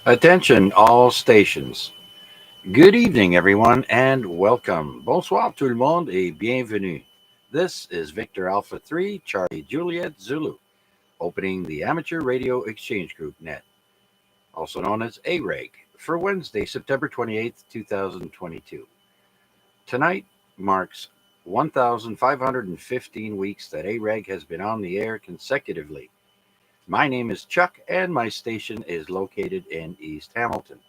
Attention, all stations. Good evening, everyone, and welcome. Bonsoir, tout le monde, et bienvenue. This is Victor Alpha 3, Charlie Juliet Zulu, opening the Amateur Radio Exchange Group Net, also known as AREG, for Wednesday, September 28th, 2022. Tonight marks 1,515 weeks that AREG has been on the air consecutively. My name is Chuck, and my station is located in East Hamilton.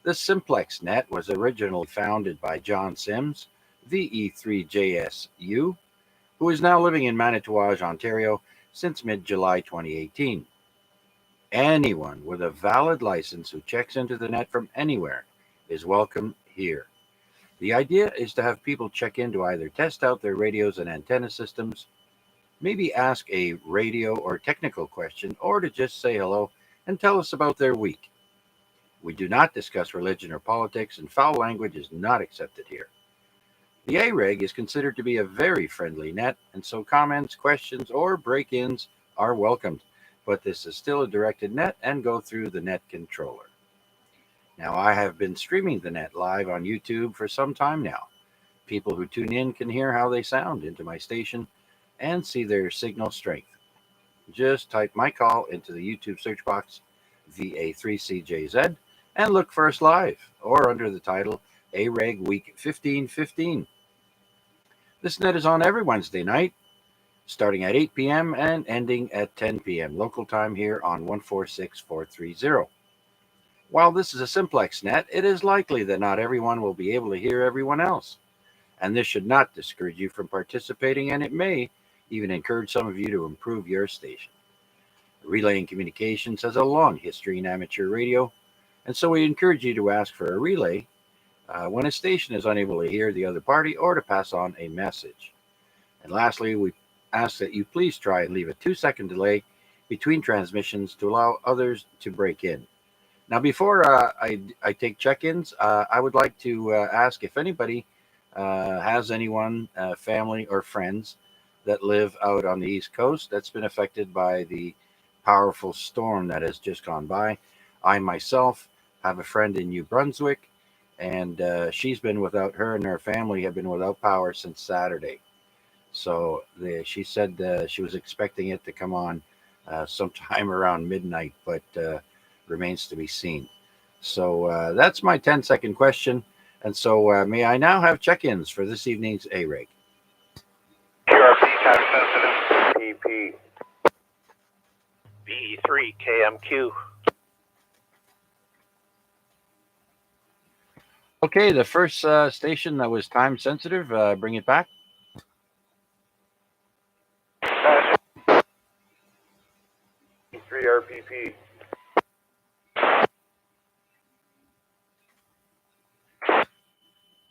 The Simplex Net was originally founded by John Sims, VE3JSU, who is now living in Manitouwadge, Ontario, since mid-July 2018. Anyone with a valid license who checks into the net from anywhere is welcome here. The idea is to have people check in to either test out their radios and antenna systems, maybe ask a radio or technical question, or to just say hello and tell us about their week. We do not discuss religion or politics, and foul language is not accepted here. The AREG is considered to be a very friendly net, and so comments, questions, or break-ins are welcomed, but this is still a directed net and go through the net controller. Now, I have been streaming the net live on YouTube for some time now. People who tune in can hear how they sound into my station and see their signal strength. Just type my call into the YouTube search box, VA3CJZ, and look for us live, or under the title AREG Week 1515. This net is on every Wednesday night, starting at 8 p.m. and ending at 10 p.m. local time here on 146430. While this is a simplex net, it is likely that not everyone will be able to hear everyone else, and this should not discourage you from participating, and it may even encourage some of you to improve your station. Relaying communications has a long history in amateur radio, and so we encourage you to ask for a relay when a station is unable to hear the other party or to pass on a message. And lastly, we ask that you please try and leave a 2-second delay between transmissions to allow others to break in. Now, before I take check-ins, I would like to ask if anybody has anyone, family or friends that live out on the East Coast that's been affected by the powerful storm that has just gone by. I myself have a friend in New Brunswick, and she's been without, her and her family have been without power since Saturday. So she said she was expecting it to come on sometime around midnight, but remains to be seen. So that's my 10-second question. And so may I now have check-ins for this evening's AREG? QRP time sensitive. PP. VE3 KMQ. Okay, the first station that was time sensitive, bring it back. 3 RPP.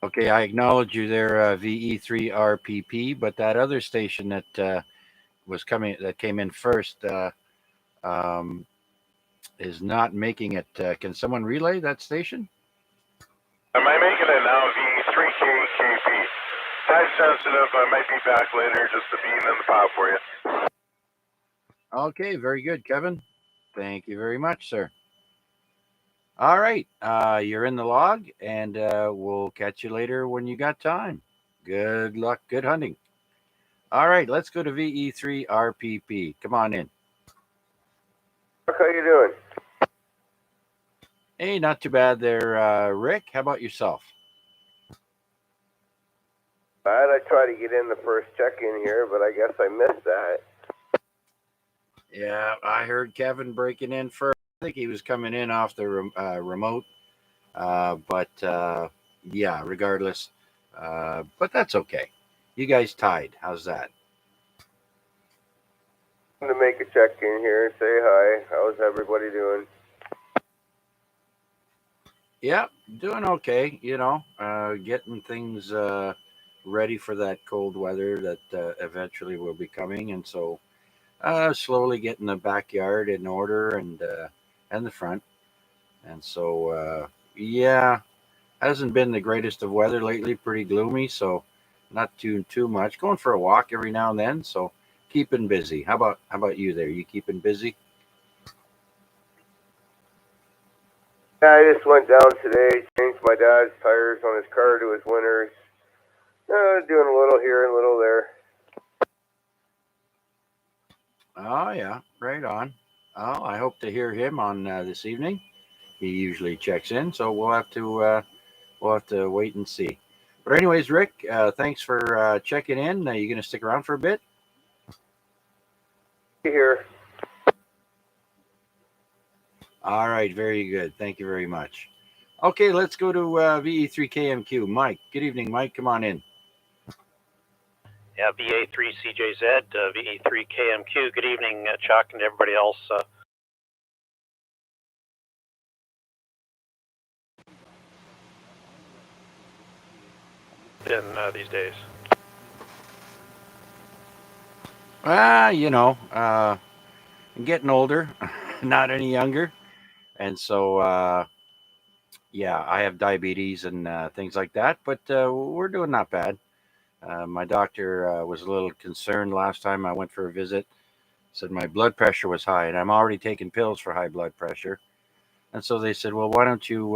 Okay, I acknowledge you there, VE3RPP, but that other station that came in first is not making it. Can someone relay that station? Am I making it now? VE3KKP. Time sensitive. I might be back later just to be in the file for you. Okay, very good, Kevin. Thank you very much, sir. All right, you're in the log, and we'll catch you later when you got time. Good luck, good hunting. All right, let's go to VE3RPP. Come on in. How you doing? Hey, not too bad there, Rick. How about yourself? I tried to get in the first check-in here, but I guess I missed that. Yeah, I heard Kevin breaking in first. I think he was coming in off the remote, but yeah, regardless, but that's okay. You guys tied. How's that? I'm to make a check-in here and say hi. How's everybody doing? Yeah, doing okay. You know, getting things ready for that cold weather that eventually will be coming, and so slowly getting the backyard in order and the front, and so yeah, hasn't been the greatest of weather lately. Pretty gloomy, so not too much. Going for a walk every now and then, so keeping busy. How about you there? You keeping busy? Yeah, I just went down today, changed my dad's tires on his car to his winters. Doing a little here and a little there. Oh yeah, right on. Oh, I hope to hear him on this evening. He usually checks in, so we'll have to wait and see. But anyways, Rick, thanks for checking in. You going to stick around for a bit? Here. All right, very good. Thank you very much. Okay, let's go to VE3KMQ. Mike, good evening, Mike. Come on in. Yeah, VA3CJZ, VE3KMQ. Good evening, Chuck, and everybody else. In these days. I'm getting older, not any younger. And so, yeah, I have diabetes and things like that, but we're doing not bad. My doctor was a little concerned last time I went for a visit. Said my blood pressure was high, and I'm already taking pills for high blood pressure. And so they said, well, why don't you,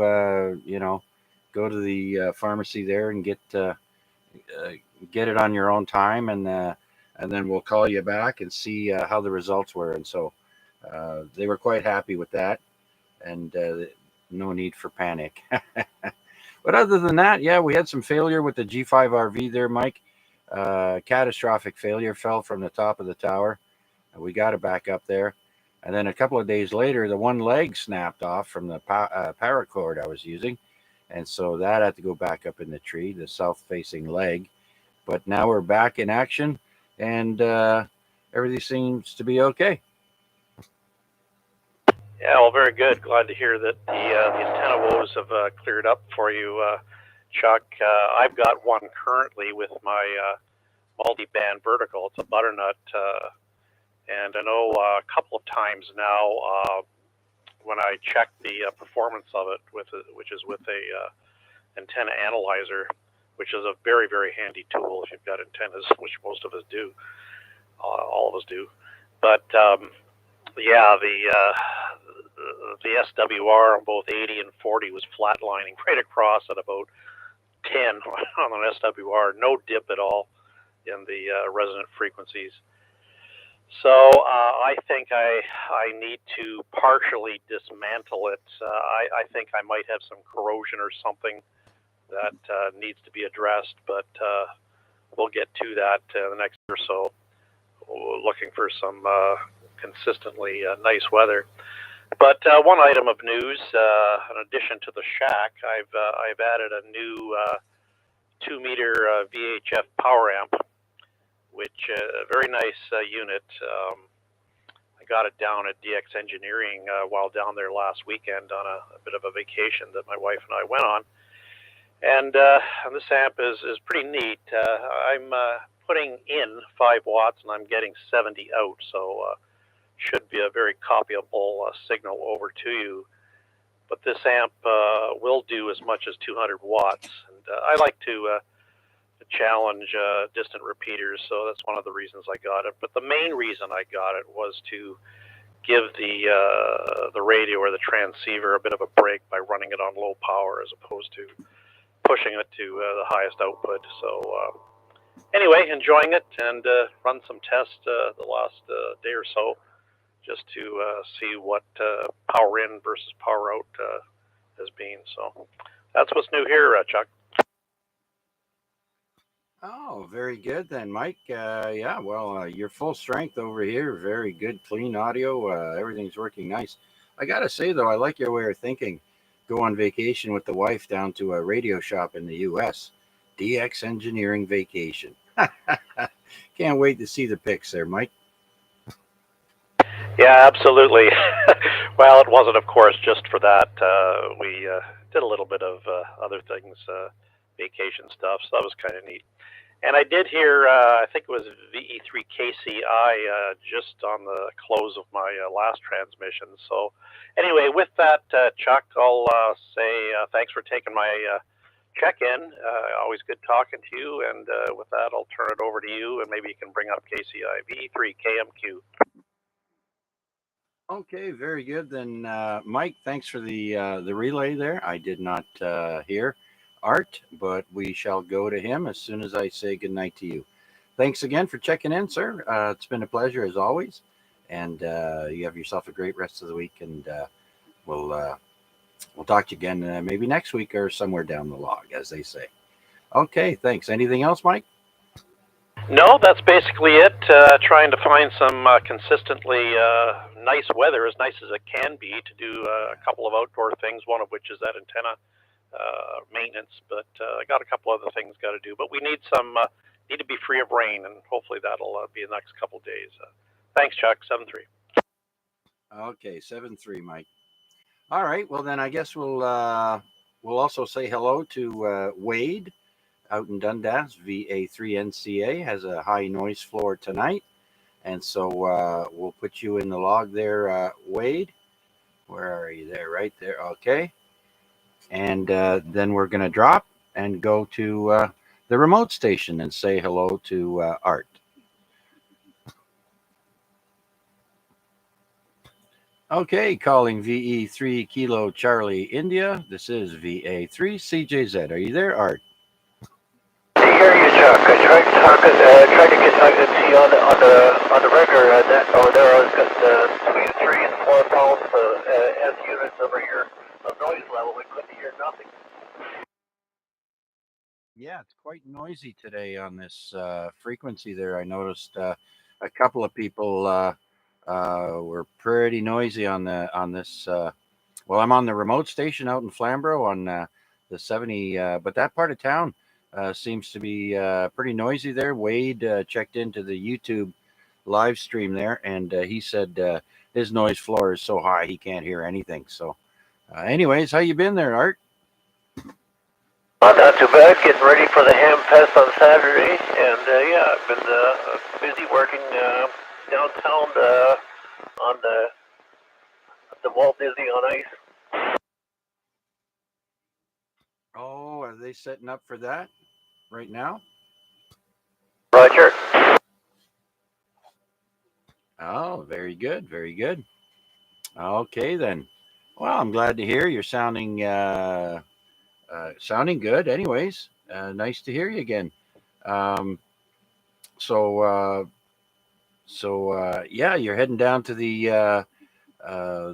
go to the pharmacy there and get it on your own time, and then we'll call you back and see how the results were. And so they were quite happy with that, and no need for panic. But other than that, yeah, we had some failure with the G5 RV there, Mike. Catastrophic failure, fell from the top of the tower. We got it back up there. And then a couple of days later, the one leg snapped off from the paracord I was using. And so that had to go back up in the tree, the south-facing leg. But now we're back in action, and everything seems to be okay. Yeah, well, very good. Glad to hear that the antenna woes have cleared up for you, Chuck. I've got one currently with my multi-band vertical. It's a butternut, and I know a couple of times now when I check the performance of it, which is with a antenna analyzer, which is a very, very handy tool if you've got antennas, which most of us do, all of us do. But yeah, the SWR on both 80 and 40 was flatlining right across at about 10 on an SWR, no dip at all in the resonant frequencies. So I think I need to partially dismantle it. I think I might have some corrosion or something that needs to be addressed, but we'll get to that the next year or so. We're looking for some consistently nice weather. But one item of news, in addition to the shack, I've added a new 2-meter VHF power amp, which a very nice unit. I got it down at DX Engineering while down there last weekend on a bit of a vacation that my wife and I went on. And this amp is pretty neat. I'm putting in 5 watts and I'm getting 70 out, so should be a very copyable signal over to you. But this amp will do as much as 200 watts. And I like to challenge distant repeaters, so that's one of the reasons I got it. But the main reason I got it was to give the radio or the transceiver a bit of a break by running it on low power as opposed to pushing it to the highest output. So anyway, enjoying it, and run some tests the last day or so just to see what power in versus power out has been. So that's what's new here, Chuck. Oh, very good then, Mike. Yeah, well, you're full strength over here. Very good, clean audio. Everything's working nice. I gotta say though, I like your way of thinking. Go on vacation with the wife down to a radio shop in the U.S. DX Engineering Vacation. Can't wait to see the pics there, Mike. Yeah, absolutely. Well, it wasn't, of course, just for that. We did a little bit of other things, vacation stuff, so that was kind of neat. And I did hear, I think it was VE3KCI just on the close of my last transmission. So anyway, with that, Chuck, I'll say thanks for taking my check-in. Always good talking to you. And with that, I'll turn it over to you, and maybe you can bring up KCI, VE3KMQ. Okay, very good. Then, Mike, thanks for the relay there. I did not hear Art, but we shall go to him as soon as I say goodnight to you. Thanks again for checking in, sir. It's been a pleasure as always, and you have yourself a great rest of the week. And we'll we'll talk to you again maybe next week or somewhere down the log, as they say. Okay, thanks. Anything else, Mike? No, that's basically it. Trying to find some consistently nice weather, as nice as it can be, to do a couple of outdoor things. One of which is that antenna maintenance, but I got a couple other things got to do. But we need need to be free of rain, and hopefully that'll be the next couple of days. Thanks, Chuck. 7-3. Okay, 7-3, Mike. All right. Well, then I guess we'll also say hello to Wade out in Dundas. VA3NCA has a high noise floor tonight, and so we'll put you in the log there, Wade. Where are you? There, right there. Okay. And then we're going to drop and go to the remote station and say hello to Art. Okay, calling VE3 Kilo Charlie India. This is VA3 CJZ. Are you there, Art? I hear you, Chuck. I tried to get see on the regular net over there. I was got between 3 and 4 pounds as units over here of noise level. We couldn't hear nothing. Yeah, it's quite noisy today on this frequency there. I noticed a couple of people were pretty noisy on this. Well, I'm on the remote station out in Flamborough on the 70, but that part of town seems to be pretty noisy there. Wade checked into the YouTube live stream there, and he said his noise floor is so high he can't hear anything. So, anyways, how you been there, Art? Not too bad. Getting ready for the Ham Fest on Saturday, and yeah, I've been busy working downtown on the Walt Disney on Ice. Oh, are they setting up for that right now? Roger. Oh, very good, very good. Okay then. Well, I'm glad to hear you're sounding sounding good. Anyways, nice to hear you again. Um, so yeah, you're heading down to the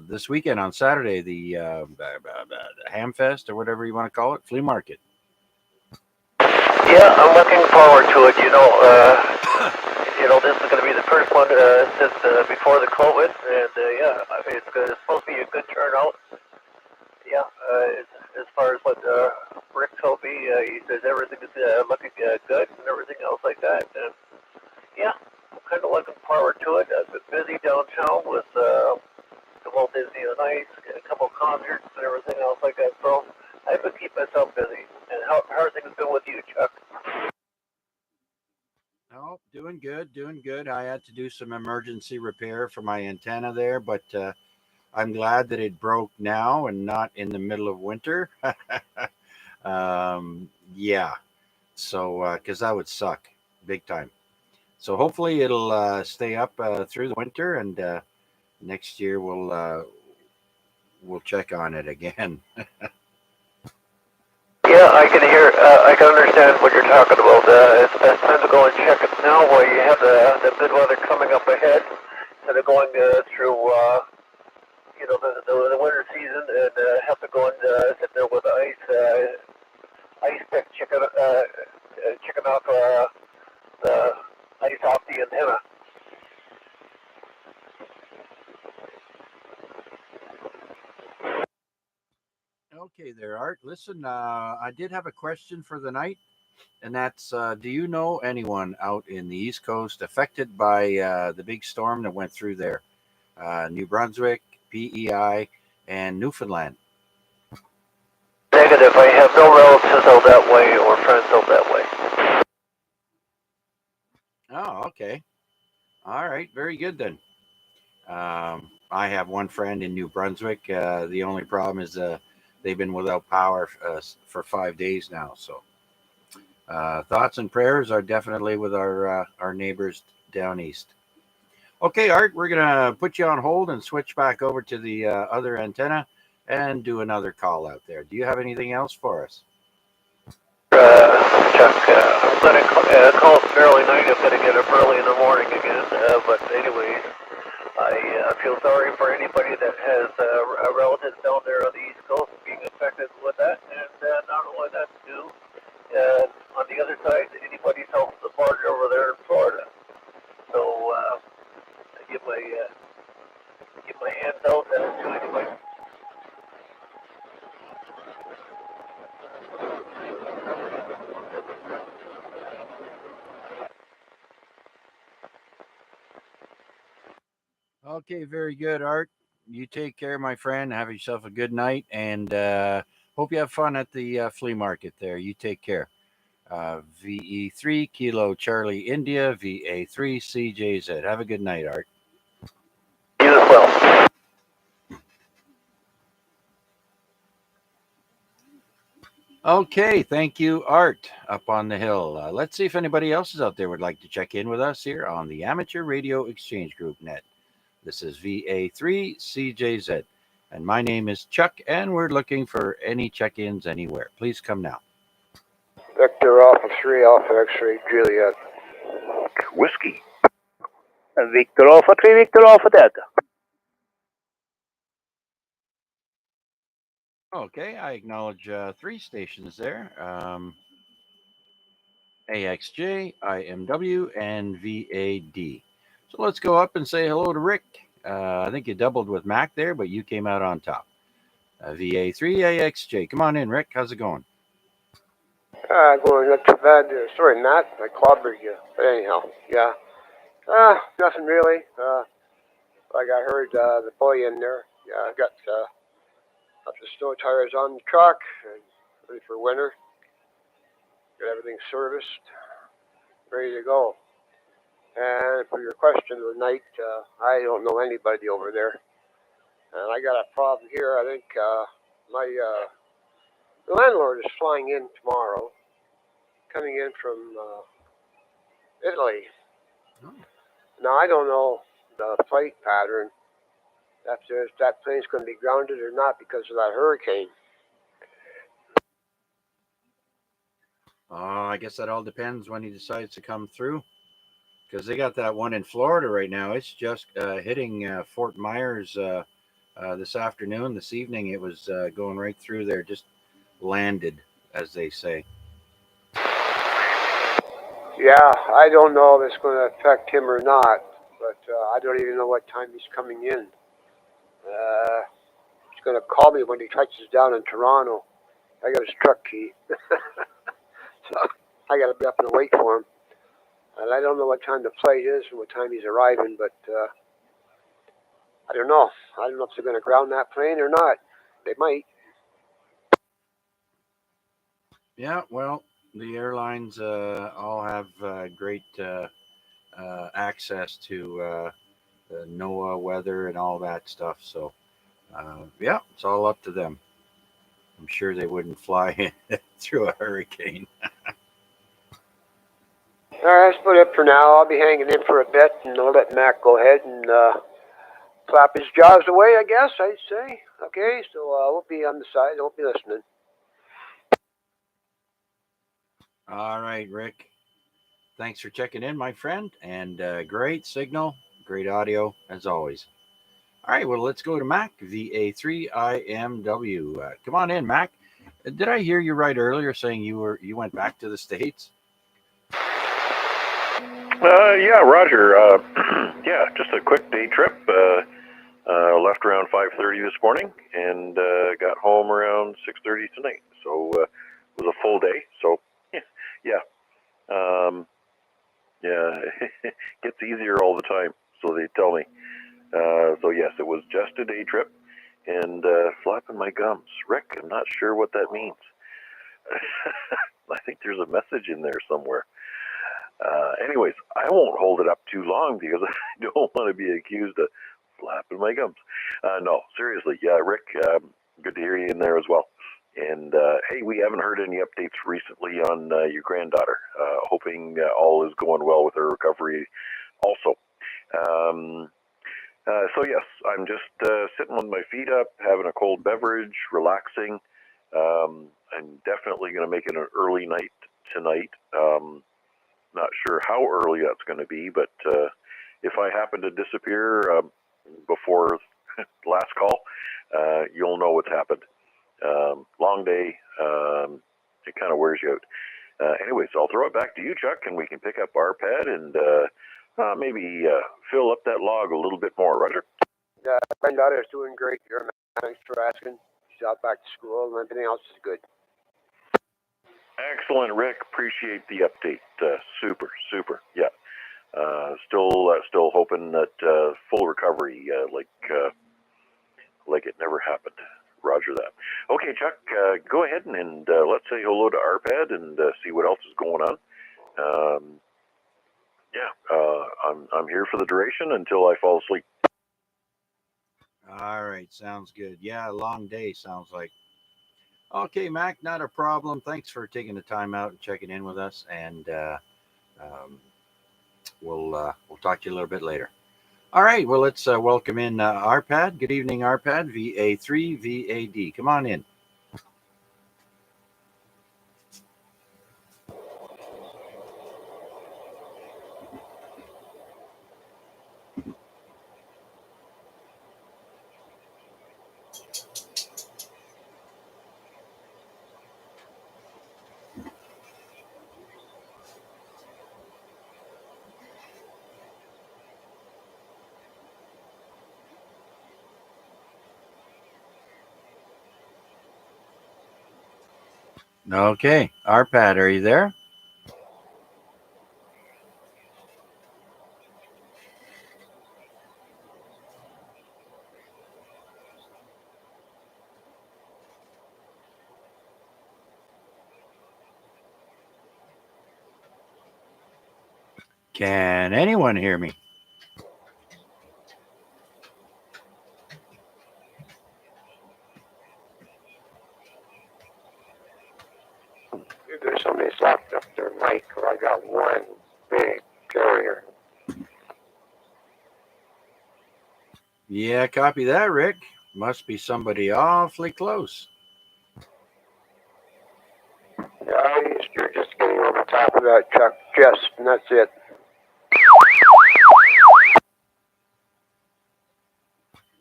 this weekend on Saturday, the Ham Fest or whatever you want to call it, flea market. Yeah, I'm looking forward to it. This is going to be the first one since before the COVID, and yeah, I mean, it's supposed to be a good turnout. Yeah, as far as what Rick told me, he says everything is looking good and everything else like that. And yeah, I'm kind of looking forward to it. I've been busy downtown with the Walt Disney on Ice, a couple of concerts and everything else like that. So I've been keeping myself busy. And how are things been with you, Chuck? Oh, doing good, doing good. I had to do some emergency repair for my antenna there, but I'm glad that it broke now and not in the middle of winter. Yeah, so because that would suck big time. So hopefully it'll stay up through the winter, and next year we'll check on it again. Yeah, I can hear. I can understand what you're talking about. It's best time to go and check it now, while you have the good weather coming up ahead, instead of going through the winter season and have to go and sit there with the ice pick chicken off the ice off the antenna. Okay, there, Art. Listen, I did have a question for the night, and that's do you know anyone out in the East Coast affected by the big storm that went through there? New Brunswick, PEI, and Newfoundland. Negative. I have no relatives out that way or friends out that way. Oh, okay. All right, very good then. I have one friend in New Brunswick. The only problem is they've been without power for 5 days now. So thoughts and prayers are definitely with our neighbors down east. Okay, Art, we're going to put you on hold and switch back over to the other antenna and do another call out there. Do you have anything else for us? Chuck, I'm going to call it early night. I'm going to get up early in the morning again. But anyways, I feel sorry for anybody that has relatives down there on the East Coast being affected with that. And not only that, too, on the other side, anybody's helping the partner over there in Florida. So I give my hands out to anybody. Okay, very good, Art. You take care, my friend. Have yourself a good night, and hope you have fun at the flea market there. You take care. VE3 Kilo Charlie India, VA3 CJZ. Have a good night, Art. You as well. Okay, thank you, Art, up on the hill. Let's see if anybody else is out there would like to check in with us here on the Amateur Radio Exchange Group Net. This is VA3 CJZ, and my name is Chuck, and we're looking for any check-ins anywhere. Please come now. Victor Alpha 3 Alpha X-ray Juliet. Whiskey. Victor Alpha 3 Victor Alpha Delta. Okay, I acknowledge 3 stations there. AXJ, IMW, and VAD. So let's go up and say hello to Rick. I think you doubled with Mac there, but you came out on top. VA3, AXJ. Come on in, Rick. How's it going? Going not too bad. Sorry, Matt, I clobbered you. But anyhow, yeah. Nothing really. Like I heard the boy in there. Yeah, I got the snow tires on the truck and ready for winter. Got everything serviced, ready to go. And for your question of the night, I don't know anybody over there. And I got a problem here. I think my the landlord is flying in tomorrow, coming in from Italy. Oh. Now, I don't know the flight pattern, if that plane's going to be grounded or not because of that hurricane. I guess that all depends when he decides to come through, because they got that one in Florida right now. It's just hitting Fort Myers this afternoon. This evening, it was going right through there, just landed, as they say. Yeah, I don't know if it's going to affect him or not, but I don't even know what time he's coming in. He's going to call me when he touches down in Toronto. I got his truck key. So I got to be up and wait for him. And I don't know what time the flight is and what time he's arriving, but I don't know. I don't know if they're going to ground that plane or not. They might. Yeah, well, the airlines all have great access to the NOAA weather and all that stuff. So, yeah, it's all up to them. I'm sure they wouldn't fly through a hurricane. All right, that's about it for now. I'll be hanging in for a bit, and I'll let Mac go ahead and flap his jaws away, I guess I'd say. Okay, so we'll be on the side. We'll be listening. All right, Rick. Thanks for checking in, my friend. And great signal, great audio, as always. All right, well, let's go to Mac, VA3IMW. Come on in, Mac. Did I hear you right earlier saying you went back to the States? Yeah, Roger. Yeah, just a quick day trip. Left around 5:30 this morning and got home around 6:30 tonight. So it was a full day. So yeah, yeah, it gets easier all the time. So they tell me. So yes, it was just a day trip and flapping my gums. Rick, I'm not sure what that means. I think there's a message in there somewhere. Anyways, I won't hold it up too long because I don't want to be accused of flapping my gums. No, seriously, yeah, Rick, good to hear you in there as well. And hey, we haven't heard any updates recently on your granddaughter. Hoping all is going well with her recovery also. So yes, I'm just sitting with my feet up, having a cold beverage, relaxing. I'm definitely going to make it an early night tonight. Not sure how early that's going to be, but if I happen to disappear before last call, you'll know what's happened. Long day, it kind of wears you out. Anyways, I'll throw it back to you, Chuck, and we can pick up our pad and maybe fill up that log a little bit more, Roger. My daughter's doing great here, man. Thanks for asking. She's out back to school and everything else is good. Excellent, Rick. Appreciate the update. Super. Yeah. Still hoping that full recovery, like it never happened. Roger that. Okay, Chuck, go ahead and let's say hello to Arpad and see what else is going on. I'm here for the duration until I fall asleep. All right, sounds good. Yeah, a long day sounds like. Okay, Mac, not a problem. Thanks for taking the time out and checking in with us, and we'll talk to you a little bit later. All right, well, let's welcome in Arpad. Good evening, Arpad, VA3 VAD. Come on in. Okay, Arpad, are you there? Can anyone hear me? There's somebody's locked up their mic, or I got one big carrier. Yeah, copy that, Rick. Must be somebody awfully close. Yeah, you're just getting over top of that, Chuck. Just, and that's it.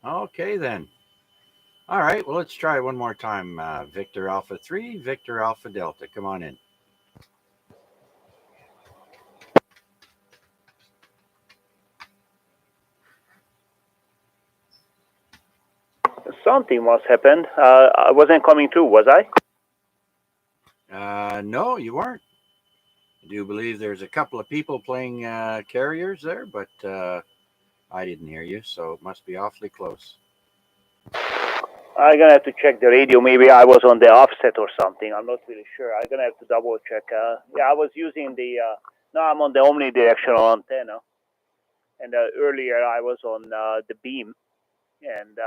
Okay, then. All right, well, let's try one more time. Victor Alpha 3, Victor Alpha Delta. Come on in. Something must happen. I wasn't coming through, was I? No, you weren't. I do believe there's a couple of people playing carriers there, but I didn't hear you, so it must be awfully close. I'm gonna have to check the radio. Maybe I was on the offset or something. I'm not really sure. I'm gonna have to double check. Yeah, I was using the. No, I'm on the omnidirectional antenna, and earlier I was on the beam, and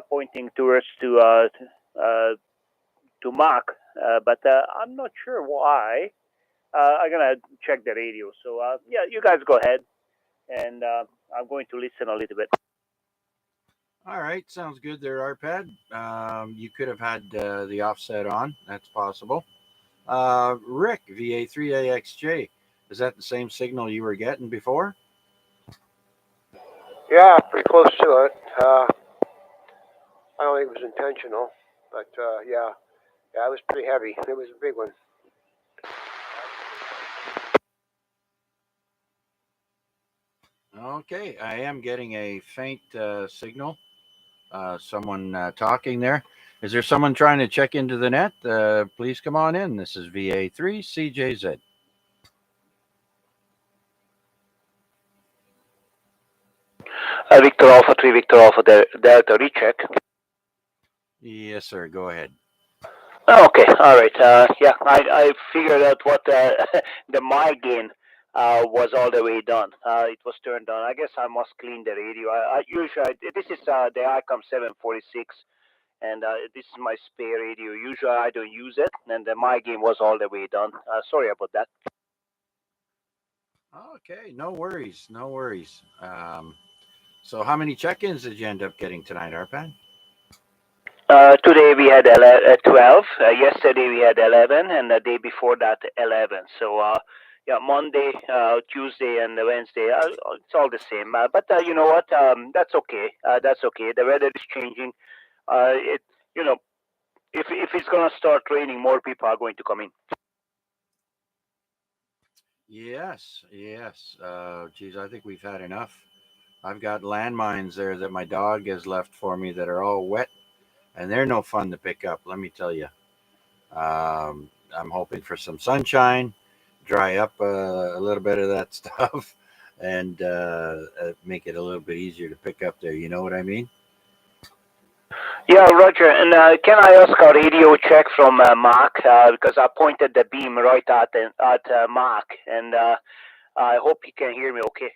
pointing towards to Mach, but I'm not sure why. I'm gonna check the radio. So yeah, you guys go ahead, and I'm going to listen a little bit. All right, sounds good there, Arpad. You could have had the offset on. That's possible. Rick, VA3AXJ, is that the same signal you were getting before? Yeah, pretty close to it. I don't think it was intentional, but yeah, it was pretty heavy. It was a big one. Okay, I am getting a faint signal. Someone talking there. Is there someone trying to check into the net? Please come on in. This is VA3CJZ. Victor Alpha 3, Victor Alpha Delta, recheck. Yes, sir. Go ahead. Okay, all right. Yeah, I figured out what the my gain was all the way done. It was turned on. I guess I must clean the radio. I usually this is the ICOM 746, and this is my spare radio. Usually I don't use it, and the my gain was all the way done. Sorry about that. Okay, no worries, no worries. So how many check-ins did you end up getting tonight, Arpad? Today we had 12. Yesterday we had 11, and the day before that 11. So yeah, Monday, Tuesday, and Wednesday, it's all the same. But you know what? That's okay. That's okay. The weather is changing. It you know if it's gonna start raining, more people are going to come in. Yes, yes. Geez, I think we've had enough. I've got landmines there that my dog has left for me that are all wet, and they're no fun to pick up. Let me tell you. I'm hoping for some sunshine, dry up a little bit of that stuff, and make it a little bit easier to pick up there. You know what I mean? Yeah, Roger. And can I ask a radio check from Mark because I pointed the beam right at Mark, and I hope he can hear me okay.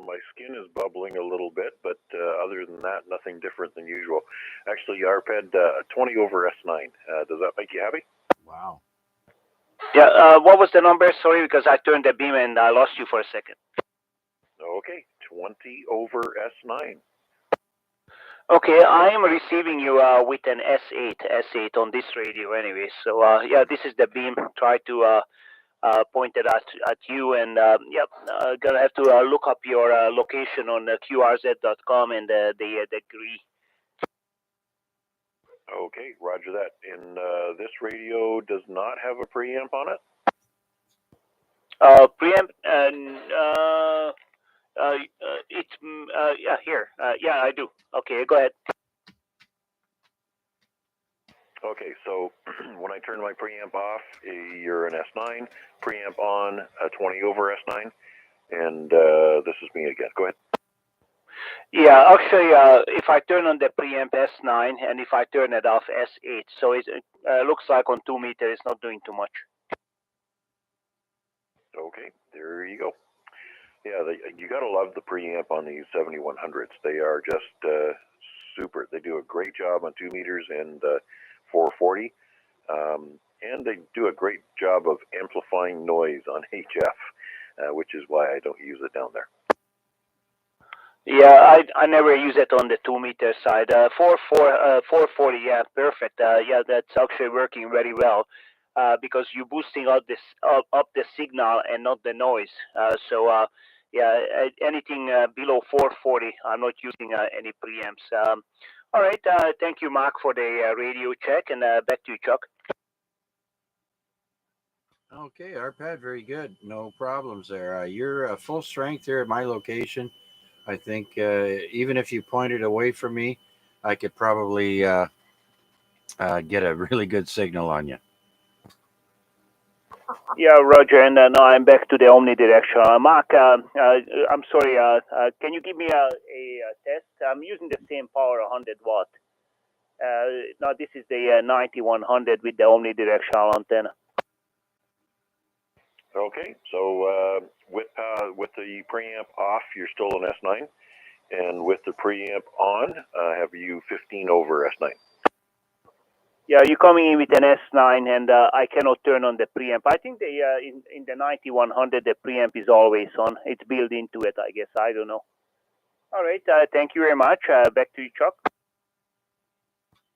My skin is bubbling a little bit, but other than that, nothing different than usual. Actually, ARPED 20 over S9. Does that make you happy? Wow. Yeah, what was the number? Sorry, because I turned the beam and I lost you for a second. Okay, 20 over S9. Okay, I am receiving you with an S8 on this radio anyway. So yeah, this is the beam. Try to point it at you, and yep, gonna have to look up your location on QRZ.com and the degree. Okay, roger that. And this radio does not have a preamp on it? Preamp, it's yeah, here. Yeah, I do. Okay, go ahead. Okay, so when I turn my preamp off, you're an S9, preamp on, 20 over S9, and this is me again. Go ahead. Yeah, actually, if I turn on the preamp S9 and if I turn it off S8, so it looks like on 2 meter it's not doing too much. Okay, there you go. Yeah, you gotta love the preamp on these 7100s. They are just super. They do a great job on 2 meters and 440, and they do a great job of amplifying noise on HF, which is why I don't use it down there. Yeah, I never use it on the 2 meter side. 440, yeah, perfect. Yeah, that's actually working very well because you're boosting up the signal and not the noise. So yeah, anything below 440, I'm not using any preamps. All right, thank you, Mark, for the radio check, and back to you, Chuck. Okay, Arpad, very good. No problems there. You're full strength here at my location. I think even if you pointed away from me, I could probably get a really good signal on you. Yeah, Roger, and now I'm back to the omnidirectional. Mark, I'm sorry, can you give me a test? I'm using the same power, 100 watt. Now this is the 9100 with the omnidirectional antenna. Okay, so with the preamp off, you're still an S9, and with the preamp on, have you 15 over S9? Yeah, you're coming in with an S9, and I cannot turn on the preamp. I think in the 9100 the preamp is always on. It's built into it, I guess. I don't know. All right, thank you very much. Back to you, Chuck.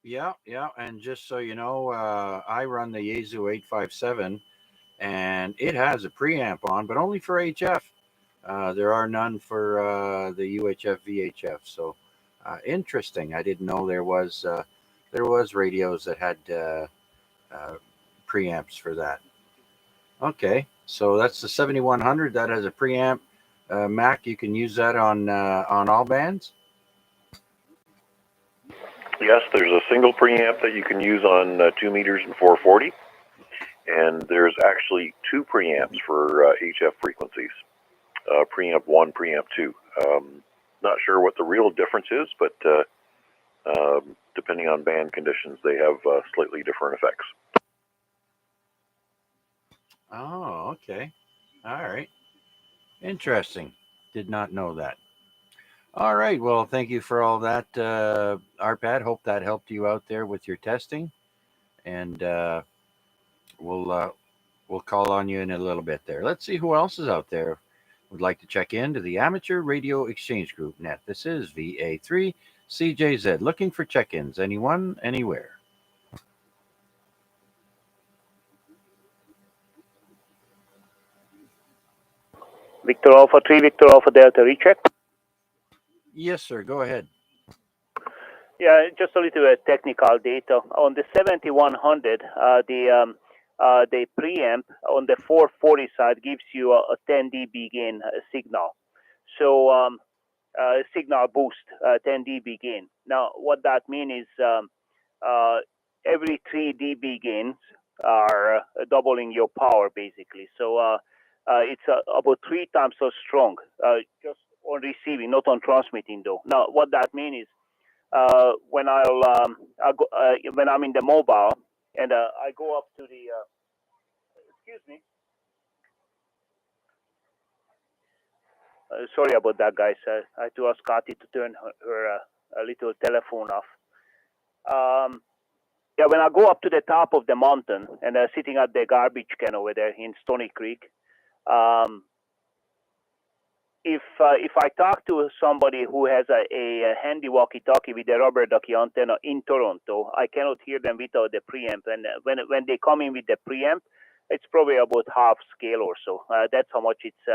Yeah, yeah. And just so you know, I run the Yaesu 857, and it has a preamp on, but only for HF. There are none for the UHF VHF. So interesting. I didn't know there was radios that had preamps for that. Okay, so that's the 7100 that has a preamp. Mac, you can use that on all bands. Yes, there's a single preamp that you can use on 2 meters and 440, and there's actually 2 preamps for HF frequencies. Preamp 1, preamp 2. Not sure what the real difference is, but depending on band conditions, they have slightly different effects. Oh, okay. All right. Interesting. Did not know that. All right. Well, thank you for all that, Arpad. Hope that helped you out there with your testing. And we'll We'll call on you in a little bit there. Let's see who else is out there would like to check in to the Amateur Radio Exchange Group Net. This is VA3 CJZ. Looking for check-ins. Anyone, anywhere. Victor Alpha 3, Victor Alpha Delta, recheck. Yes, sir. Go ahead. Yeah, just a little technical data. On the 7100, the preamp on the 440 side gives you a 10 dB gain signal. So signal boost, 10 dB gain. Now, what that means is every 3 dB gains are doubling your power, basically. So it's about 3 times so strong, just on receiving, not on transmitting, though. Now, what that means is when when I'm in the mobile and I go up to the excuse me. Sorry about that, guys. I had to ask Kati to turn her little telephone off. Yeah, when I go up to the top of the mountain and sitting at the garbage can over there in Stony Creek, if I talk to somebody who has a handy walkie-talkie with a rubber ducky antenna in Toronto, I cannot hear them without the preamp. And when they come in with the preamp, it's probably about half scale or so. That's how much it's.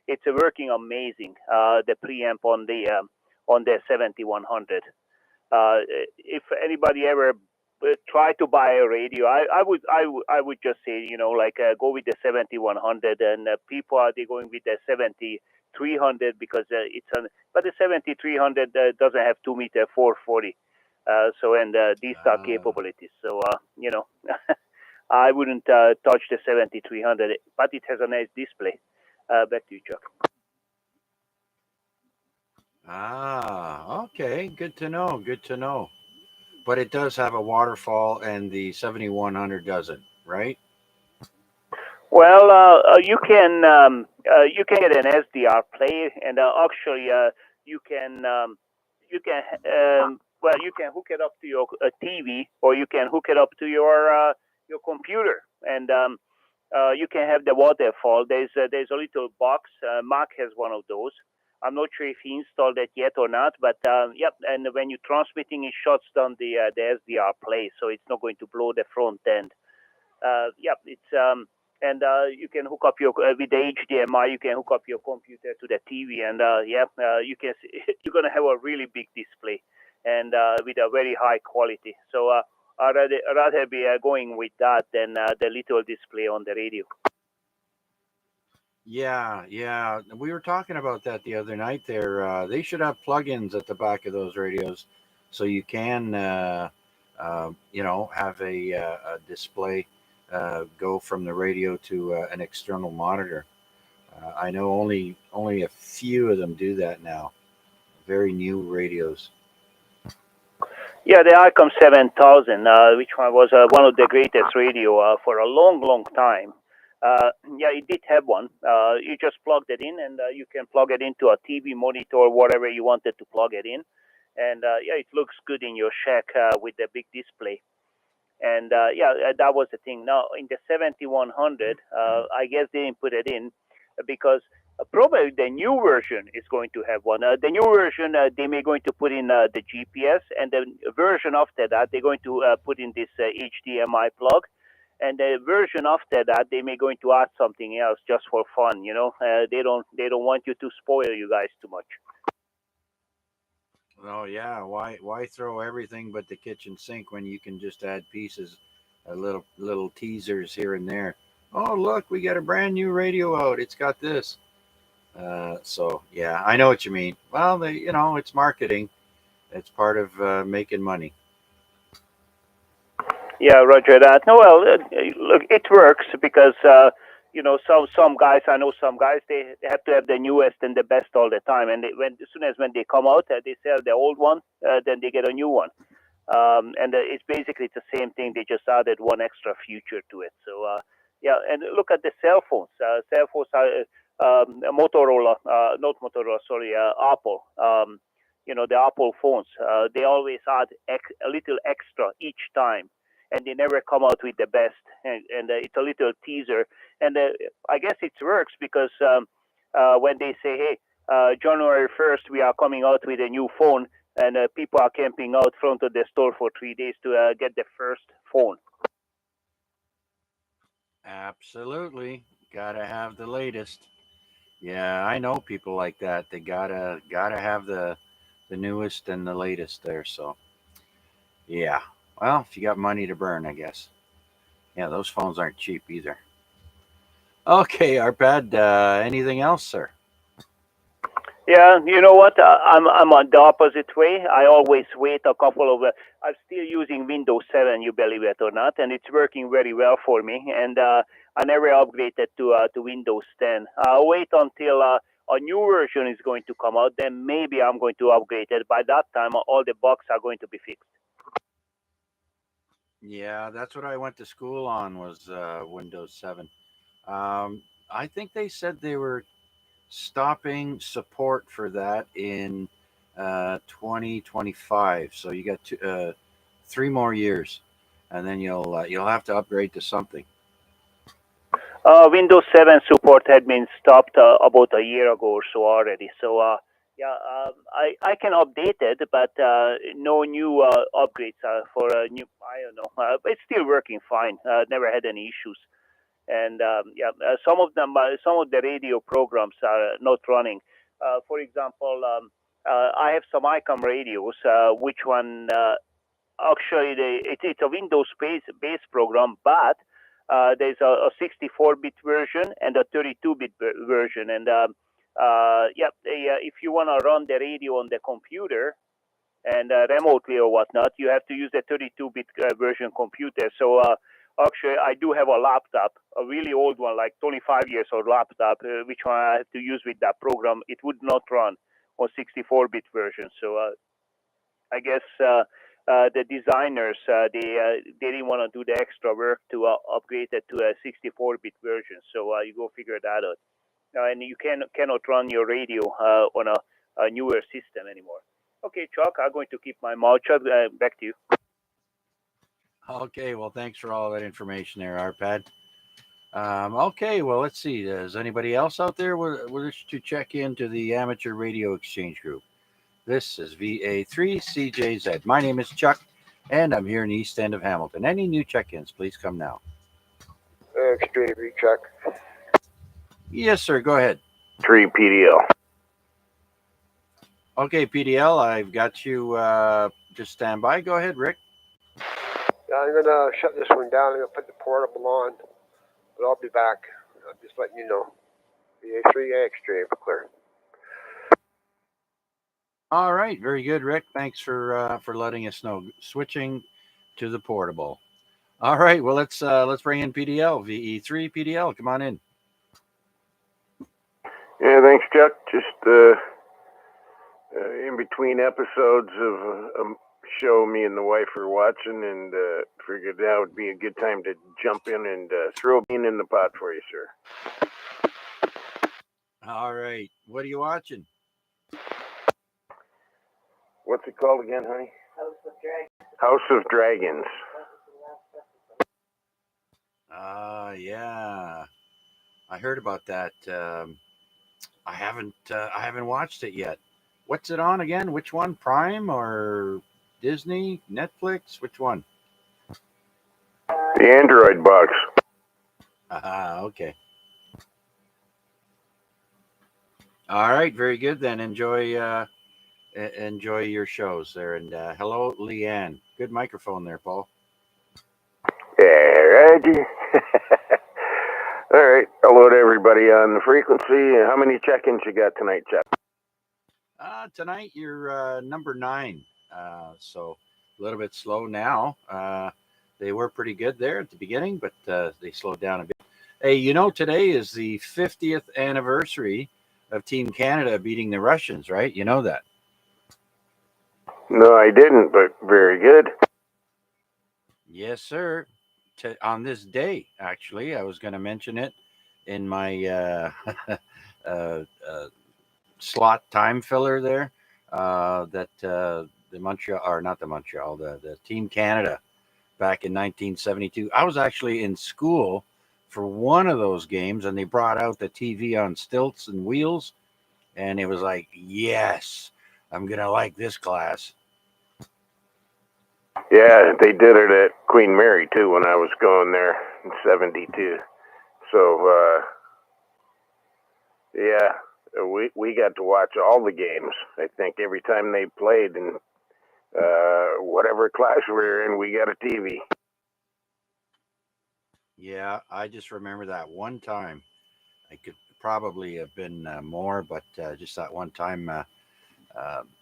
It's working amazing. The preamp on the 7100. If anybody ever try to buy a radio, I would just say, go with the 7100, and people are they going with the 7300 because but the 7300 doesn't have 2-meter 440, and these are capabilities. So I wouldn't touch the 7300, but it has a nice display. Back to you, Chuck. Okay. Good to know. Good to know. But it does have a waterfall, and the 7100 doesn't, right? Well, you can get an SDR player, and actually you can hook it up to your TV, or you can hook it up to your computer, and you can have the waterfall. There's a little box. Mark has one of those. I'm not sure if he installed it yet or not, but yep. And when you're transmitting, it shuts down the SDR play, so it's not going to blow the front end. Yep, it's and you can hook up your with the HDMI. You can hook up your computer to the TV, and you can see, you're gonna have a really big display, and with a very high quality. So I'd rather be going with that than the little display on the radio. Yeah. We were talking about that the other night there. They should have plugins at the back of those radios so you can, have a display go from the radio to an external monitor. I know only a few of them do that now. Very new radios. Yeah, the ICOM 7000, which one was one of the greatest radio for a long time. It did have one. You just plugged it in, and you can plug it into a TV monitor or whatever you wanted to plug it in. And it looks good in your shack with the big display. And that was the thing. Now, in the 7100, I guess they didn't put it in because probably the new version is going to have one. The new version, they may going to put in the GPS, and the version after that, they're going to put in this HDMI plug. And the version after that, they may going to add something else just for fun. They don't want you to spoil you guys too much. Oh yeah, why throw everything but the kitchen sink when you can just add pieces, little teasers here and there. Oh look, we got a brand new radio out. It's got this. So yeah, I know what you mean. Well, it's marketing. It's part of making money. Yeah, Roger that. No, well, look, it works because some guys, I know some guys, they have to have the newest and the best all the time, and as soon as when they come out, they sell the old one, then they get a new one, and it's basically the same thing. They just added one extra feature to it. So and look at the cell phones. Cell phones are Motorola, not Motorola, sorry, Apple. The Apple phones, they always add a little extra each time. and they never come out with the best. And it's a little teaser. And I guess it works because when they say, hey, January 1st, we are coming out with a new phone, and people are camping out front of the store for 3 days to get the first phone. Absolutely. Gotta have the latest. Yeah, I know people like that. They gotta have the newest and the latest there. So yeah. Well, if you got money to burn, I guess. Yeah, those phones aren't cheap either. Okay, Arpad, anything else, sir? Yeah, you know what? I'm on the opposite way. I always wait a couple of. I'm still using Windows 7, you believe it or not, and it's working very well for me. And I never upgraded to Windows 10. I'll wait until a new version is going to come out. Then maybe I'm going to upgrade it. By that time, all the bugs are going to be fixed. Yeah, that's what I went to school on was Windows 7. I think they said they were stopping support for that in 2025. So you got 3 more years, and then you'll have to upgrade to something. Windows 7 support had been stopped about a year ago or so already. So yeah, I can update it, but no new upgrades for a new. I don't know. It's still working fine. Never had any issues. And yeah, some of the radio programs are not running. For example, I have some ICOM radios. Which one? Actually, it's a Windows-based program, but there's a 64-bit version and a 32-bit version. And yeah, if you want to run the radio on the computer and remotely or whatnot, you have to use the 32-bit version computer. So actually, I do have a laptop, a really old one, like 25 years old laptop, which one I have to use with that program. It would not run on 64-bit version. So I guess the designers they didn't want to do the extra work to upgrade it to a 64-bit version. So you go figure that out. And you cannot run your radio on a newer system anymore. Okay, Chuck, I'm going to keep my mouth shut. Back to you. Okay, well, thanks for all that information there, Arpad. Okay, well, let's see. Does anybody else out there wish to check into the Amateur Radio Exchange Group? This is VA3CJZ. My name is Chuck, and I'm here in the East End of Hamilton. Any new check-ins, please come now. Extreme recheck. Yes, sir. Go ahead. 3 PDL. Okay, PDL, I've got you. Just stand by. Go ahead, Rick. Yeah, I'm going to shut this one down. I'm going to put the portable on, but I'll be back. I'm just letting you know. VA3 Extreme, clear. All right, very good, Rick. Thanks for letting us know. Switching to the portable. All right, well let's bring in PDL. VE3 PDL, come on in. Yeah, thanks, Chuck. Just in between episodes of a show me and the wife are watching, and figured that would be a good time to jump in and throw a bean in the pot for you, sir. All right, what are you watching? What's it called again, honey? House of Dragons. Yeah, I heard about that. I haven't watched it yet. What's it on again? Which one? Prime or Disney? Netflix? Which one? The Android box. Okay. All right, very good then. Enjoy your shows there. And hello, Leanne. Good microphone there, Paul. Yeah, righty. All right. Hello to everybody on the frequency. How many check-ins you got tonight, Chuck? Tonight you're number 9. So a little bit slow now. They were pretty good there at the beginning, but they slowed down a bit. Hey, today is the 50th anniversary of Team Canada beating the Russians, right? You know that? No, I didn't, but very good. Yes, sir. On this day, actually, I was going to mention it in my slot time filler there. That the Montreal, or not the Montreal, the Team Canada back in 1972. I was actually in school for one of those games, and they brought out the TV on stilts and wheels, and it was like, yes, I'm going to like this class. Yeah, they did it at Queen Mary, too, when I was going there in 72. So, yeah, we got to watch all the games. I think every time they played, and whatever class we were in, we got a TV. Yeah, I just remember that one time. I could probably have been more, but just that one time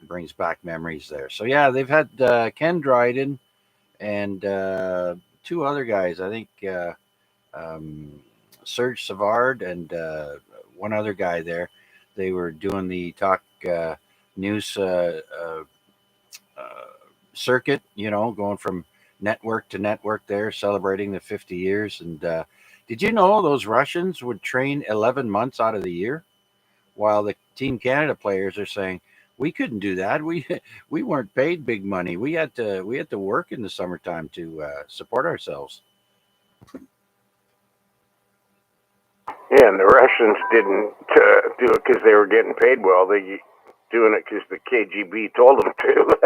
brings back memories there. So yeah, they've had Ken Dryden and two other guys. I think Serge Savard and one other guy there. They were doing the talk news circuit, going from network to network there, celebrating the 50 years. And did you know those Russians would train 11 months out of the year, while the Team Canada players are saying we couldn't do that. We weren't paid big money. We had to work in the summertime to support ourselves. Yeah, and the Russians didn't do it because they were getting paid well. They doing it because the KGB told them to.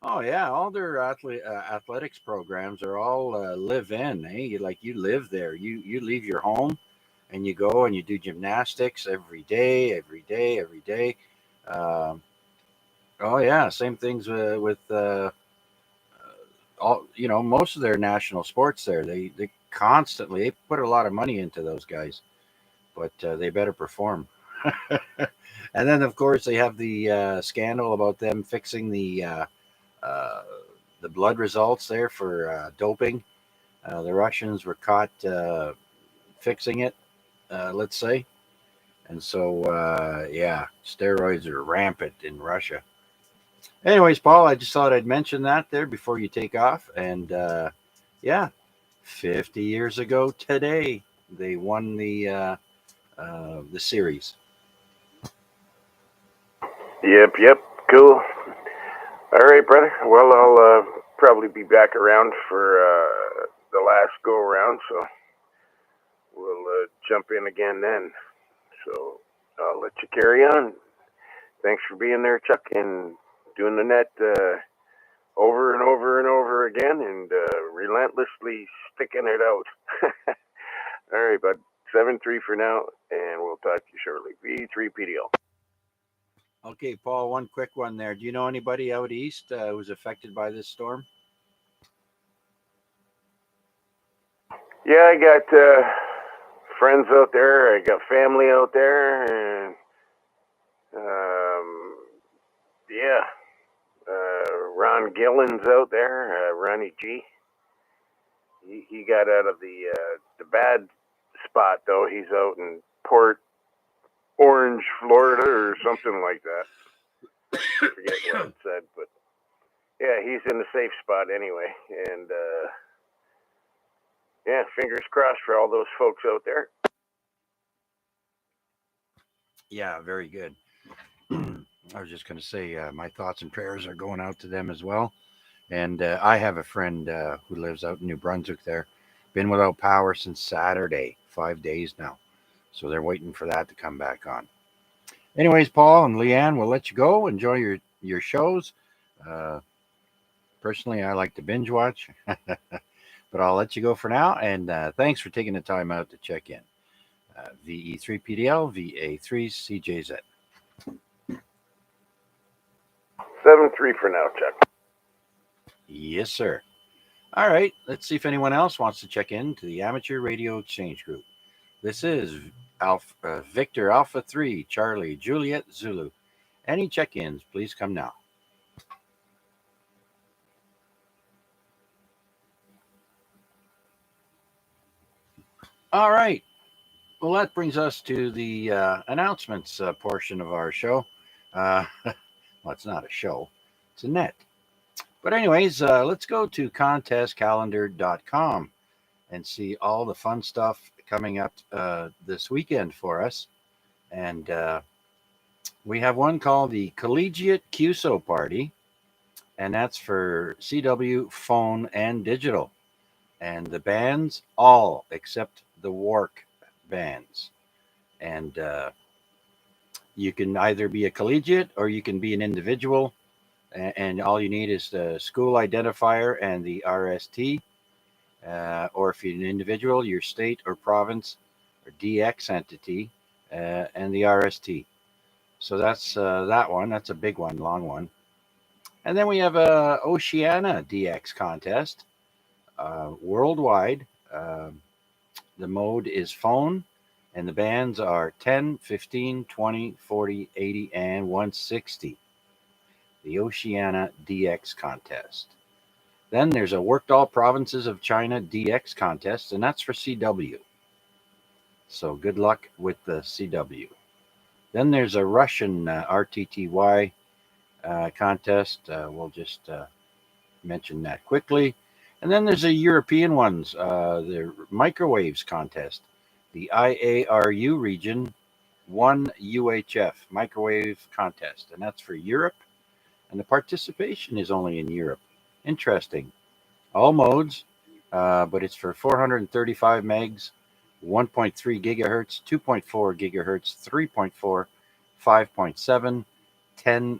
Oh yeah, all their athletics programs are all live-in. Hey, like you live there. You leave your home, and you go and you do gymnastics every day, every day, every day. Oh yeah, same things with all most of their national sports there. They constantly put a lot of money into those guys, but they better perform. And then of course they have the scandal about them fixing the blood results there for doping. The Russians were caught fixing it, let's say. And so, yeah, steroids are rampant in Russia. Anyways, Paul, I just thought I'd mention that there before you take off. And yeah, 50 years ago today, they won the series. Yep, cool. All right, brother. Well, I'll probably be back around for the last go around, so we'll jump in again then. So I'll let you carry on. Thanks for being there, Chuck, and doing the net over and over and over again, and relentlessly sticking it out. All right, bud. 7-3 for now, and we'll talk to you shortly. V3PDL. Okay, Paul, one quick one there. Do you know anybody out east who's affected by this storm? Yeah, I got friends out there. I got family out there, and yeah, Ron Gillen's out there. Ronnie G. He got out of the bad spot though. He's out in Port Orange, Florida, or something like that. I forget what it said, but yeah, he's in the safe spot anyway. And yeah, fingers crossed for all those folks out there. Yeah, very good. I was just going to say my thoughts and prayers are going out to them as well. And I have a friend who lives out in New Brunswick there. Been without power since Saturday, 5 days now. So they're waiting for that to come back on. Anyways, Paul and Leanne, we'll let you go. Enjoy your shows. Personally, I like to binge watch. But I'll let you go for now. And thanks for taking the time out to check in. VE3PDL, VA3CJZ. 7-3 for now, Chuck. Yes, sir. All right. Let's see if anyone else wants to check in to the Amateur Radio Exchange Group. This is Victor Alpha 3, Charlie, Juliet, Zulu. Any check-ins, please come now. All right. Well, that brings us to the announcements portion of our show. Well, it's not a show. It's a net. But anyways, let's go to contestcalendar.com and see all the fun stuff coming up this weekend for us. And we have one called the Collegiate QSO Party. and that's for CW, phone, and digital. And the bands, all except the Wark bands. And you can either be a collegiate or you can be an individual. And all you need is the school identifier and the RST. Or if you're an individual, your state or province or DX entity and the RST. So that's that one. That's a big one, long one. And then we have a Oceania DX contest worldwide. The mode is phone, and the bands are 10, 15, 20, 40, 80, and 160. The Oceania DX contest. Then there's a Worked All Provinces of China DX contest, and that's for CW. So good luck with the CW. Then there's a Russian RTTY contest. We'll just mention that quickly. And then there's a European ones, the microwaves contest, the IARU region 1 UHF microwave contest, and that's for Europe. And the participation is only in Europe. Interesting. All modes, but it's for 435 megs, 1.3 gigahertz, 2.4 gigahertz, 3.4, 5.7, 10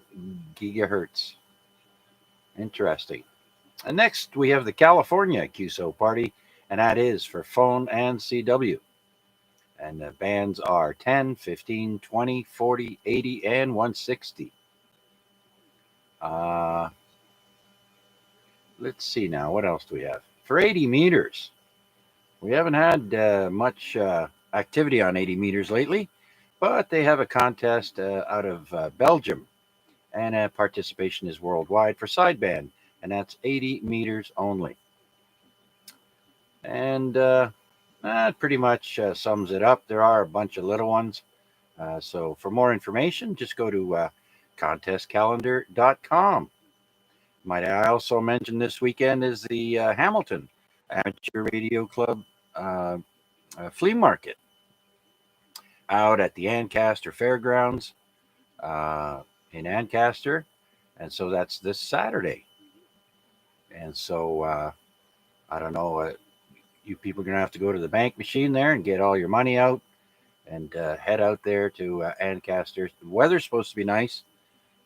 gigahertz. Interesting. And next, we have the California QSO party, and that is for phone and CW. And the bands are 10, 15, 20, 40, 80, and 160. Let's see now. What else do we have? For 80 meters, we haven't had much activity on 80 meters lately, but they have a contest out of Belgium, and participation is worldwide for sideband, and that's 80 meters only. And that pretty much sums it up. There are a bunch of little ones. So for more information, just go to contestcalendar.com. Might I also mention this weekend is the Hamilton Amateur Radio Club flea market out at the Ancaster Fairgrounds in Ancaster. And so that's this Saturday. And so I don't know, you people are going to have to go to the bank machine there and get all your money out and head out there to Ancaster. The weather's supposed to be nice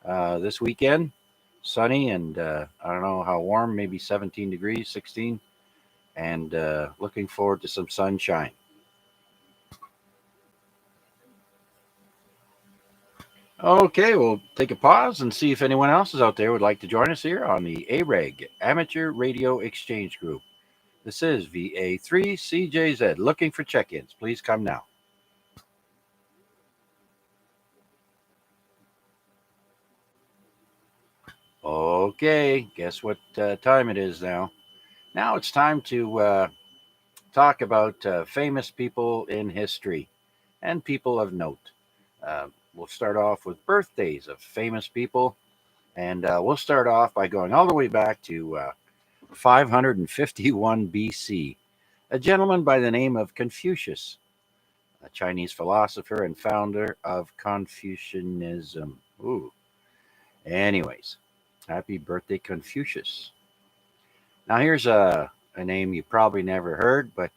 this weekend. Sunny and I don't know how warm, maybe 17 degrees, 16, and looking forward to some sunshine. Okay, we'll take a pause and see if anyone else is out there would like to join us here on the AREG Amateur Radio Exchange Group. This is VA3CJZ. Looking for check-ins. Please come now. Okay, guess what time it is now? Now it's time to talk about famous people in history and people of note. We'll start off with birthdays of famous people, and we'll start off by going all the way back to 551 BC. A gentleman by the name of Confucius, a Chinese philosopher and founder of Confucianism. Ooh. Anyways. Happy birthday, Confucius. Now, here's a name you probably never heard, but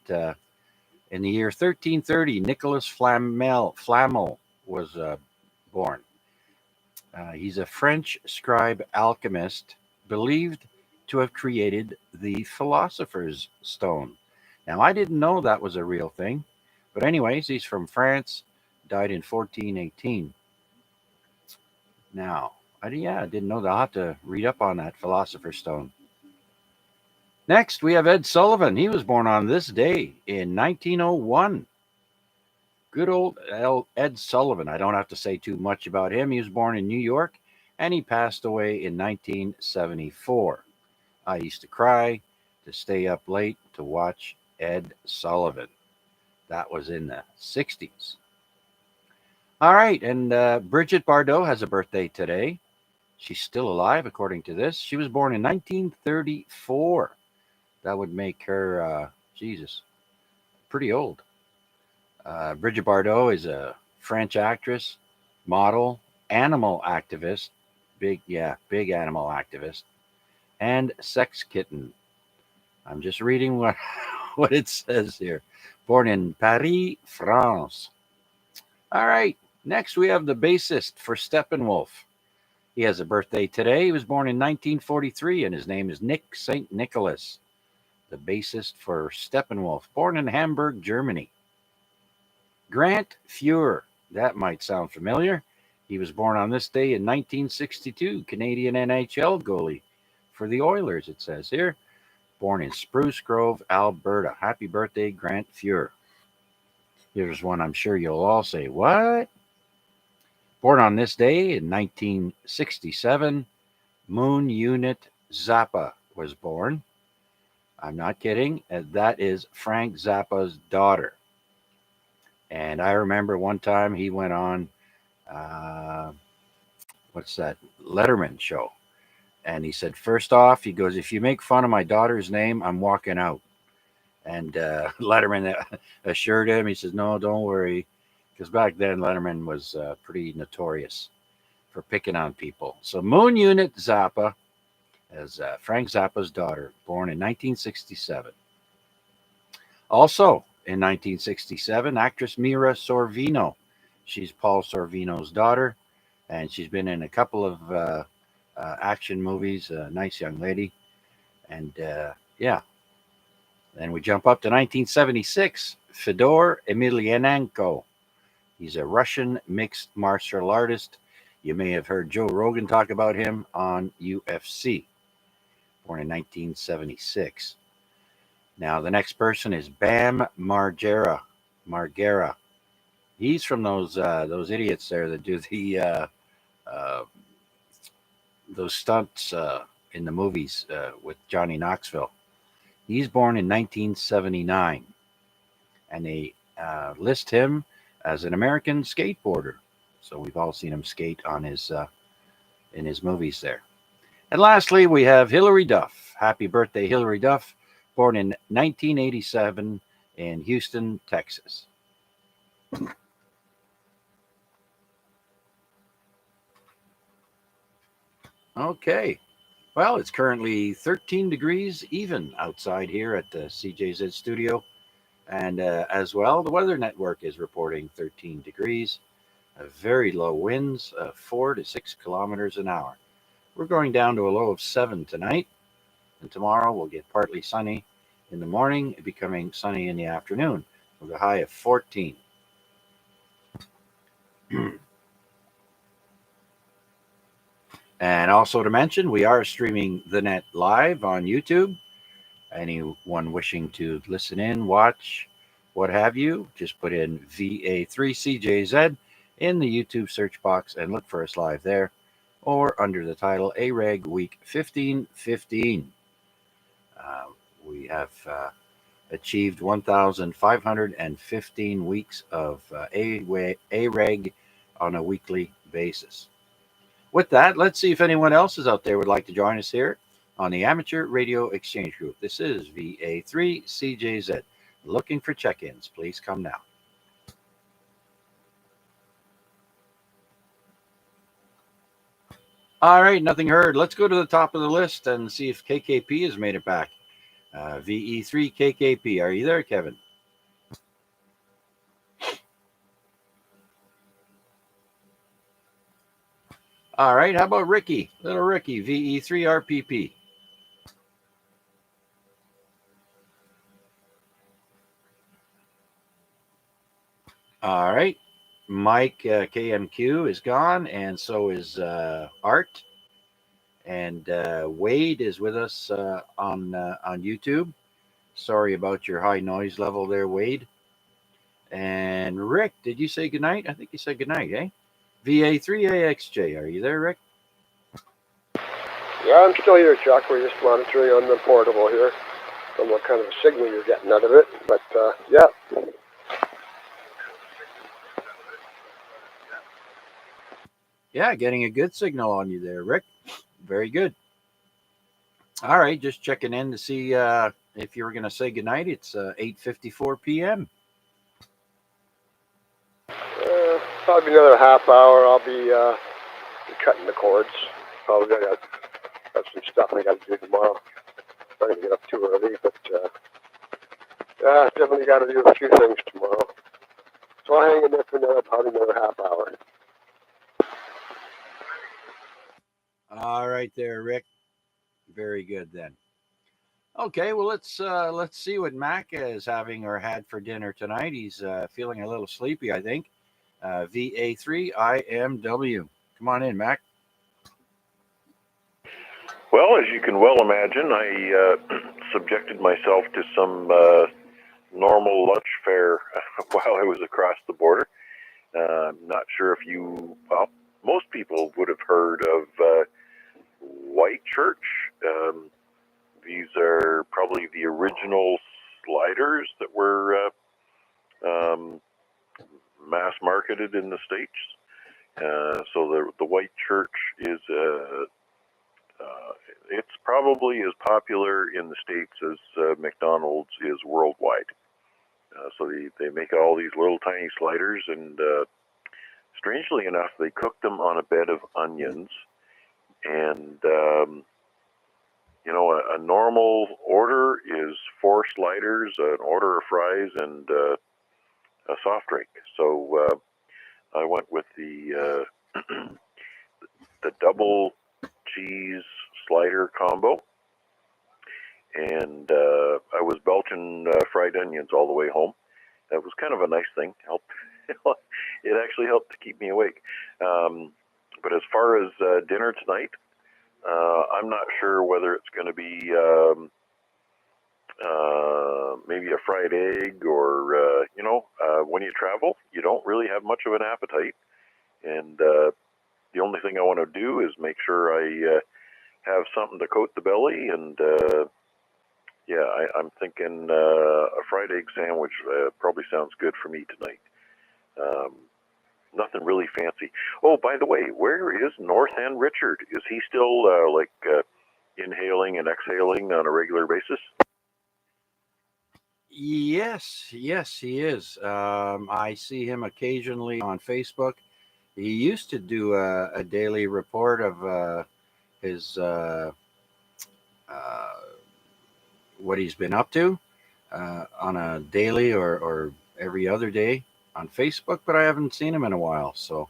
in the year 1330, Nicholas Flamel was born. He's a French scribe alchemist believed to have created the Philosopher's Stone. Now, I didn't know that was a real thing, but anyways, he's from France, died in 1418. Now, I didn't know that. I'll have to read up on that Philosopher's Stone. Next, we have Ed Sullivan. He was born on this day in 1901. Good old Ed Sullivan. I don't have to say too much about him. He was born in New York, and he passed away in 1974. I used to cry to stay up late to watch Ed Sullivan. That was in the 60s. All right, and Bridget Bardot has a birthday today. She's still alive, according to this. She was born in 1934. That would make her, pretty old. Bridget Bardot is a French actress, model, animal activist, big animal activist, and sex kitten. I'm just reading what what it says here. Born in Paris, France. All right. Next, we have the bassist for Steppenwolf. He has a birthday today. He was born in 1943, and his name is Nick St. Nicholas, the bassist for Steppenwolf, born in Hamburg, Germany. Grant Fuhr, that might sound familiar. He was born on this day in 1962, Canadian NHL goalie for the Oilers, it says here. Born in Spruce Grove, Alberta. Happy birthday, Grant Fuhr. Here's one I'm sure you'll all say, what? Born on this day in 1967, Moon Unit Zappa was born. I'm not kidding. That is Frank Zappa's daughter. And I remember one time he went on, what's that, Letterman show. And he said, first off, he goes, if you make fun of my daughter's name, I'm walking out. And Letterman assured him, he says, no, don't worry. Because back then, Letterman was pretty notorious for picking on people. So Moon Unit Zappa as Frank Zappa's daughter, born in 1967. Also in 1967, actress Mira Sorvino. She's Paul Sorvino's daughter, and she's been in a couple of action movies. A nice young lady. And yeah. Then we jump up to 1976, Fedor Emelianenko. He's a Russian mixed martial artist. You may have heard Joe Rogan talk about him on UFC. Born in 1976. Now, the next person is Bam Margera. He's from those idiots there that do the those stunts in the movies with Johnny Knoxville. He's born in 1979, and they list him as an American skateboarder. So we've all seen him skate on his in his movies there. And lastly, we have Hilary Duff. Happy birthday, Hilary Duff, born in 1987 in Houston, Texas. Okay. Well, it's currently 13 degrees even outside here at the CJZ studio. And as well, the Weather Network is reporting 13 degrees, very low winds, 4 to 6 kilometers an hour. We're going down to a low of 7 tonight. And tomorrow we'll get partly sunny in the morning, becoming sunny in the afternoon with a high of 14. And also to mention, we are streaming the net live on YouTube. Anyone wishing to listen in, watch, what have you, just put in VA3CJZ in the YouTube search box and look for us live there, or under the title AREG Week 1515. We have achieved 1,515 weeks of AREG on a weekly basis. With that, let's see if anyone else is out there would like to join us here on the Amateur Radio Exchange Group. This is VA3CJZ. Looking for check-ins. Please come now. All right, nothing heard. Let's go to the top of the list and see if KKP has made it back. VE3KKP, are you there, Kevin? All right, how about Ricky? Little Ricky, VE3RPP. All right, Mike KMQ is gone, and so is Art. And Wade is with us on YouTube. Sorry about your high noise level there, Wade. And Rick, did you say goodnight? I think you said goodnight, eh? VA3AXJ, are you there, Rick? Yeah, I'm still here, Chuck. We're just monitoring on the portable here. Don't know what kind of a signal you're getting out of it, but yeah. Yeah, getting a good signal on you there, Rick. Very good. All right, just checking in to see if you were going to say goodnight. It's 8:54 p.m. Probably another half hour. I'll be cutting the cords. Probably got Got some stuff I got to do tomorrow. Trying to get up too early, but definitely got to do a few things tomorrow. So I'll hang in there for probably another half hour. All right there, Rick. Very good then. Okay, well let's see what Mac is having or had for dinner tonight. He's feeling a little sleepy, I think. VA3IMW. Come on in, Mac. Well, as you can well imagine, I subjected myself to some normal lunch fare while I was across the border. Not sure if most people would have heard of White Church. These are probably the original sliders that were mass marketed in the States. So the White Church is it's probably as popular in the States as McDonald's is worldwide. So they make all these little tiny sliders, and strangely enough, they cook them on a bed of onions. And a normal order is 4 sliders, an order of fries, and a soft drink. So I went with the the double cheese slider combo, and I was belching fried onions all the way home. That was kind of a nice thing. It actually helped to keep me awake. But as far as dinner tonight, I'm not sure whether it's going to be maybe a fried egg or, when you travel, you don't really have much of an appetite. And the only thing I want to do is make sure I have something to coat the belly. And, I'm thinking a fried egg sandwich probably sounds good for me tonight. Nothing really fancy. Oh, by the way, where is North End Richard? Is he still inhaling and exhaling on a regular basis? Yes, he is. I see him occasionally on Facebook. He used to do a daily report of his what he's been up to on a daily or every other day on Facebook, but I haven't seen him in a while. So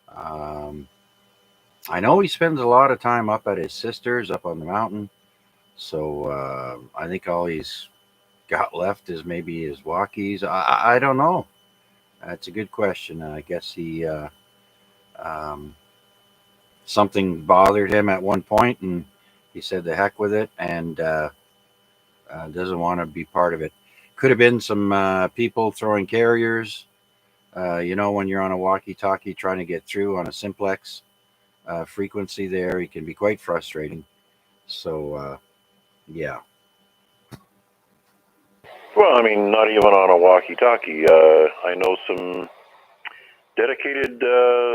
I know he spends a lot of time up at his sister's up on the mountain. So I think all he's got left is maybe his walkies. I don't know. That's a good question. I guess he something bothered him at one point, and he said the heck with it, and doesn't want to be part of it. Could have been some people throwing carriers. When you're on a walkie-talkie trying to get through on a simplex frequency there, it can be quite frustrating. So, yeah. Well, I mean, not even on a walkie-talkie. I know some dedicated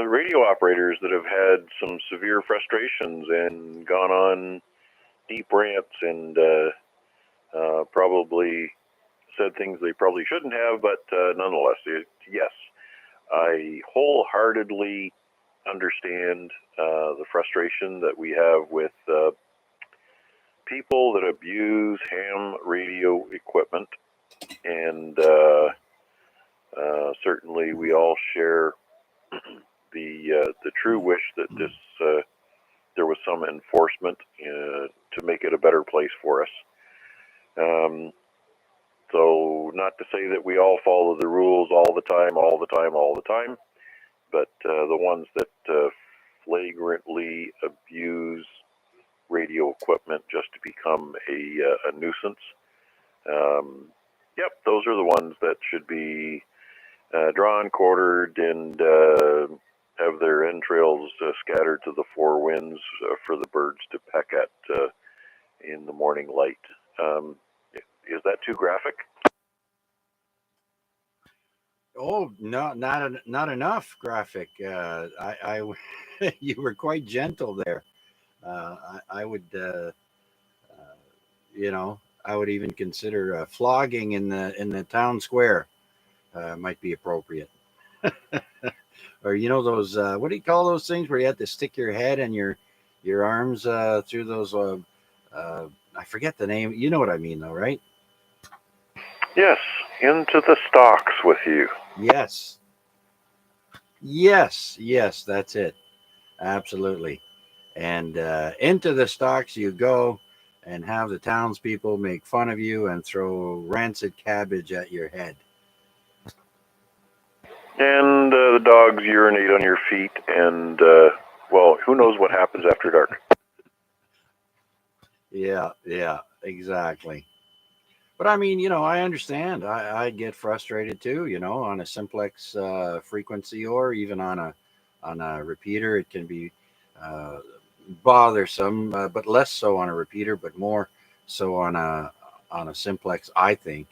radio operators that have had some severe frustrations and gone on deep rants and probably said things they probably shouldn't have, but nonetheless, yes, I wholeheartedly understand the frustration that we have with people that abuse ham radio equipment, and certainly we all share the true wish that there was some enforcement to make it a better place for us. So not to say that we all follow the rules all the time, but the ones that flagrantly abuse radio equipment just to become a nuisance, those are the ones that should be drawn, quartered, and have their entrails scattered to the 4 winds for the birds to peck at in the morning light. Is that too graphic? Oh, no, not enough graphic. You were quite gentle there. I would, I would even consider flogging in the town square might be appropriate. Or those what do you call those things where you have to stick your head and your your arms through those. I forget the name. You know what I mean, though, right? Yes, into the stocks with you. Yes. Yes. Yes. That's it. Absolutely. And into the stocks you go, and have the townspeople make fun of you and throw rancid cabbage at your head. And the dogs urinate on your feet, and well, who knows what happens after dark? Yeah, exactly. But I mean, I understand. I get frustrated too, on a simplex frequency, or even on a repeater. It can be uh, bothersome, but less so on a repeater, but more so on a simplex. I think.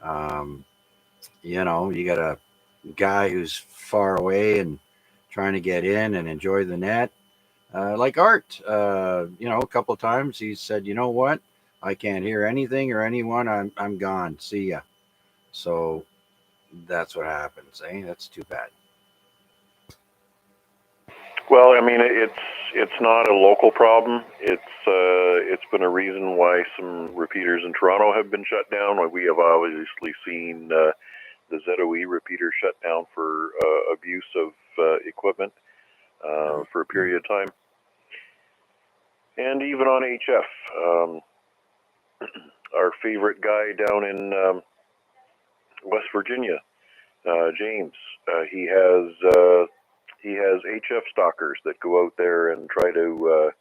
Um, you got a guy who's far away and trying to get in and enjoy the net. Like Art, a couple of times he said, "You know what? I can't hear anything or anyone. I'm gone. See ya." So that's what happens. That's too bad. Well, I mean, it's not a local problem. It's been a reason why some repeaters in Toronto have been shut down. We have obviously seen the ZOE repeater shut down for abuse of equipment for a period of time, and even on HF. Our favorite guy down in West Virginia, James, he has HF stalkers that go out there and try to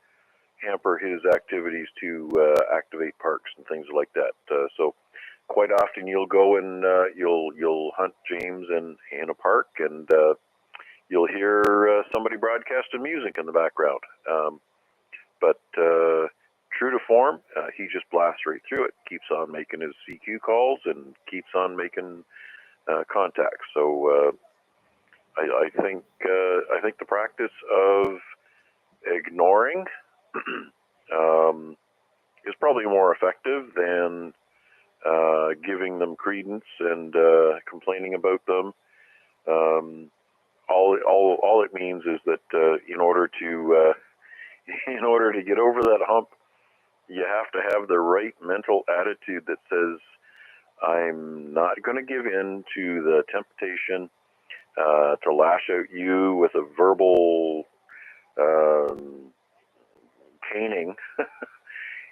hamper his activities to activate parks and things like that. So quite often you'll go and you'll hunt James in a park, and you'll hear somebody broadcasting music in the background. But true to form, he just blasts right through it, keeps on making his CQ calls, and keeps on making contacts. So I think the practice of ignoring is probably more effective than giving them credence and complaining about them. All it means is that in order to get over that hump, you have to have the right mental attitude that says, I'm not going to give in to the temptation to lash out you with a verbal caning,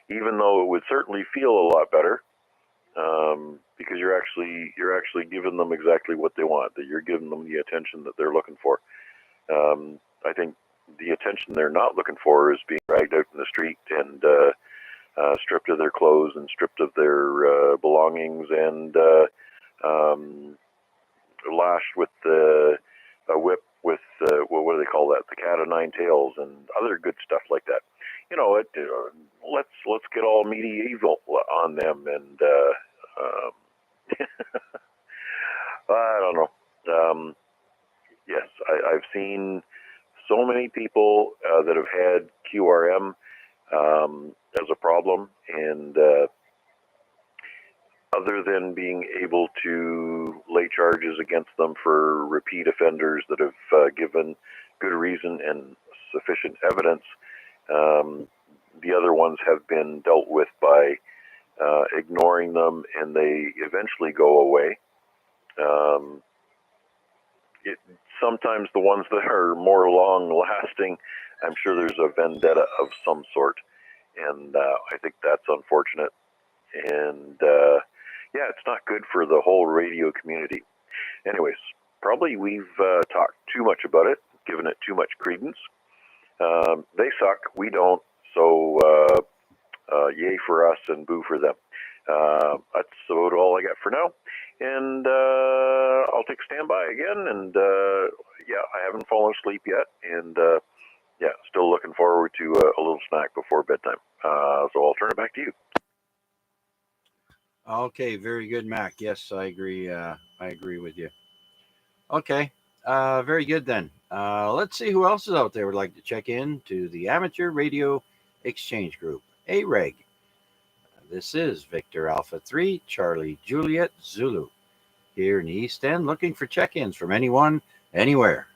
even though it would certainly feel a lot better, because you're actually giving them exactly what they want. That you're giving them the attention that they're looking for. I think the attention they're not looking for is being dragged out in the street and stripped of their clothes and stripped of their belongings and lashed with a whip with what do they call that? The cat of nine tails and other good stuff like that. Let's get all medieval on them, and I don't know. Yes, I've seen so many people that have had QRM as a problem, and other than being able to lay charges against them for repeat offenders that have given good reason and sufficient evidence, the other ones have been dealt with by ignoring them, and they eventually go away. Sometimes the ones that are more long-lasting, I'm sure there's a vendetta of some sort, and I think that's unfortunate. And yeah, it's not good for the whole radio community. Anyways, probably we've talked too much about it, given it too much credence. They suck, we don't, so yay for us and boo for them. That's about all I got for now. And I'll take standby again. And yeah, I haven't fallen asleep yet. And yeah, still looking forward to a little snack before bedtime. So I'll turn it back to you. Okay, very good, Mac. Yes, I agree. I agree with you. Okay, very good then. Let's see who else is out there would like to check in to the Amateur Radio Exchange Group, AREG. This is Victor Alpha 3, Charlie Juliet Zulu, here in the East End, looking for check-ins from anyone, anywhere.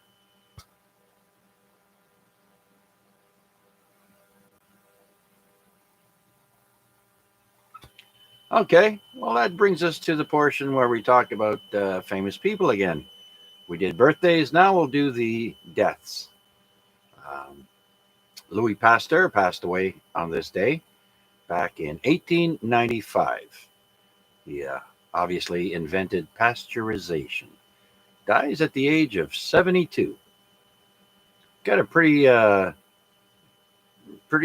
Okay, well, that brings us to the portion where we talk about famous people again. We did birthdays, now we'll do the deaths. Um, Louis Pasteur passed away on this day back in 1895. He obviously invented pasteurization. Dies at the age of 72. Got a pretty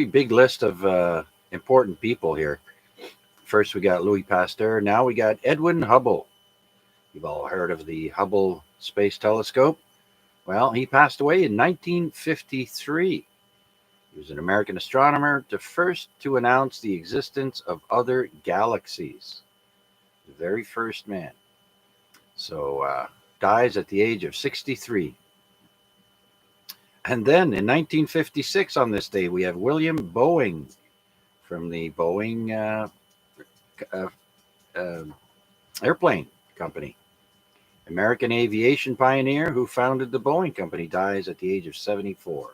big list of important people here. First, we got Louis Pasteur. Now we got Edwin Hubble. You've all heard of the Hubble Space Telescope. Well, he passed away in 1953. He was an American astronomer, the first to announce the existence of other galaxies. The very first man. So, dies at the age of 63. And then in 1956, on this day, we have William Boeing from the Boeing airplane company. American aviation pioneer who founded the Boeing company, dies at the age of 74.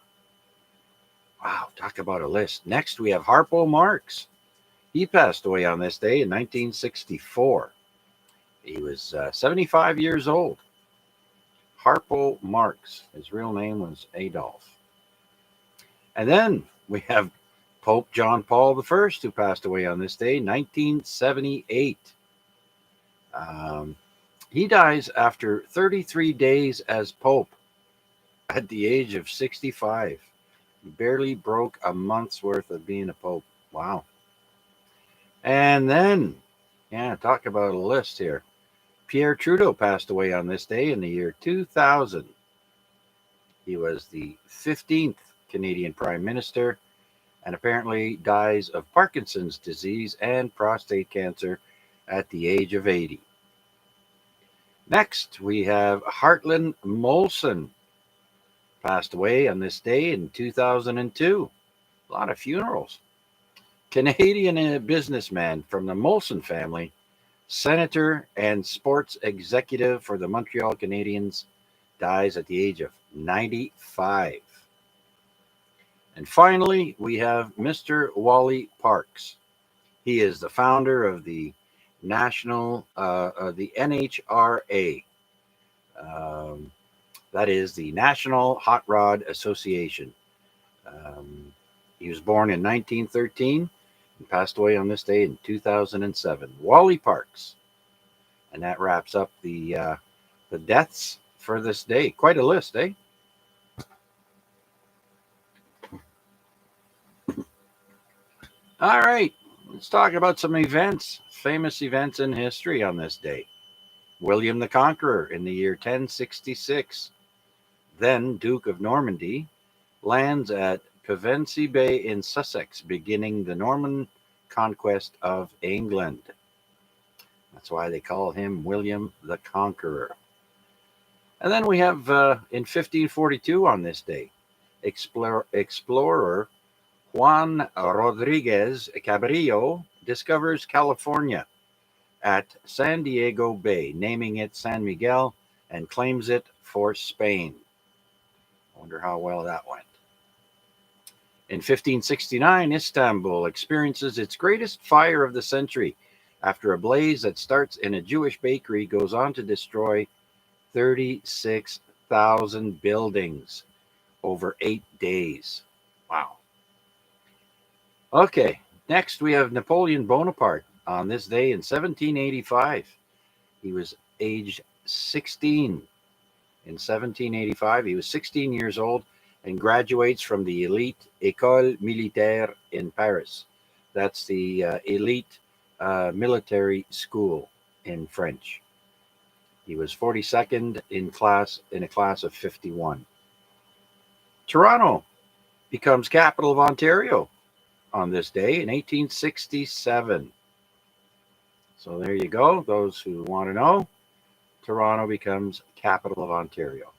Wow, talk about a list. Next, we have Harpo Marx. He passed away on this day in 1964. He was 75 years old. Harpo Marx. His real name was Adolf. And then we have Pope John Paul I, who passed away on this day, 1978. He dies after 33 days as Pope at the age of 65. He barely broke a month's worth of being a Pope. Wow. And then, talk about a list here. Pierre Trudeau passed away on this day in the year 2000. He was the 15th Canadian Prime Minister and apparently dies of Parkinson's disease and prostate cancer at the age of 80. Next, we have Hartland Molson. Passed away on this day in 2002. A lot of funerals. Canadian businessman from the Molson family, senator and sports executive for the Montreal Canadiens, dies at the age of 95. And finally, we have Mr. Wally Parks. He is the founder of the the NHRA. That is the National Hot Rod Association. He was born in 1913 and passed away on this day in 2007. Wally Parks. And that wraps up the deaths for this day. Quite a list, eh? All right, let's talk about some events, famous events in history on this day. William the Conqueror in the year 1066, then Duke of Normandy, lands at Pevensey Bay in Sussex, beginning the Norman conquest of England. That's why they call him William the Conqueror. And then we have in 1542 on this day, explorer Juan Rodriguez Cabrillo discovers California at San Diego Bay, naming it San Miguel, and claims it for Spain. I wonder how well that went. In 1569, Istanbul experiences its greatest fire of the century after a blaze that starts in a Jewish bakery goes on to destroy 36,000 buildings over 8 days. Wow. Okay, next we have Napoleon Bonaparte on this day in 1785. He was aged 16. In 1785, he was 16 years old and graduates from the elite École Militaire in Paris. That's the elite military school in French. He was 42nd in a class of 51. Toronto becomes capital of Ontario on this day in 1867. So there you go. Those who want to know, Toronto becomes capital of Ontario.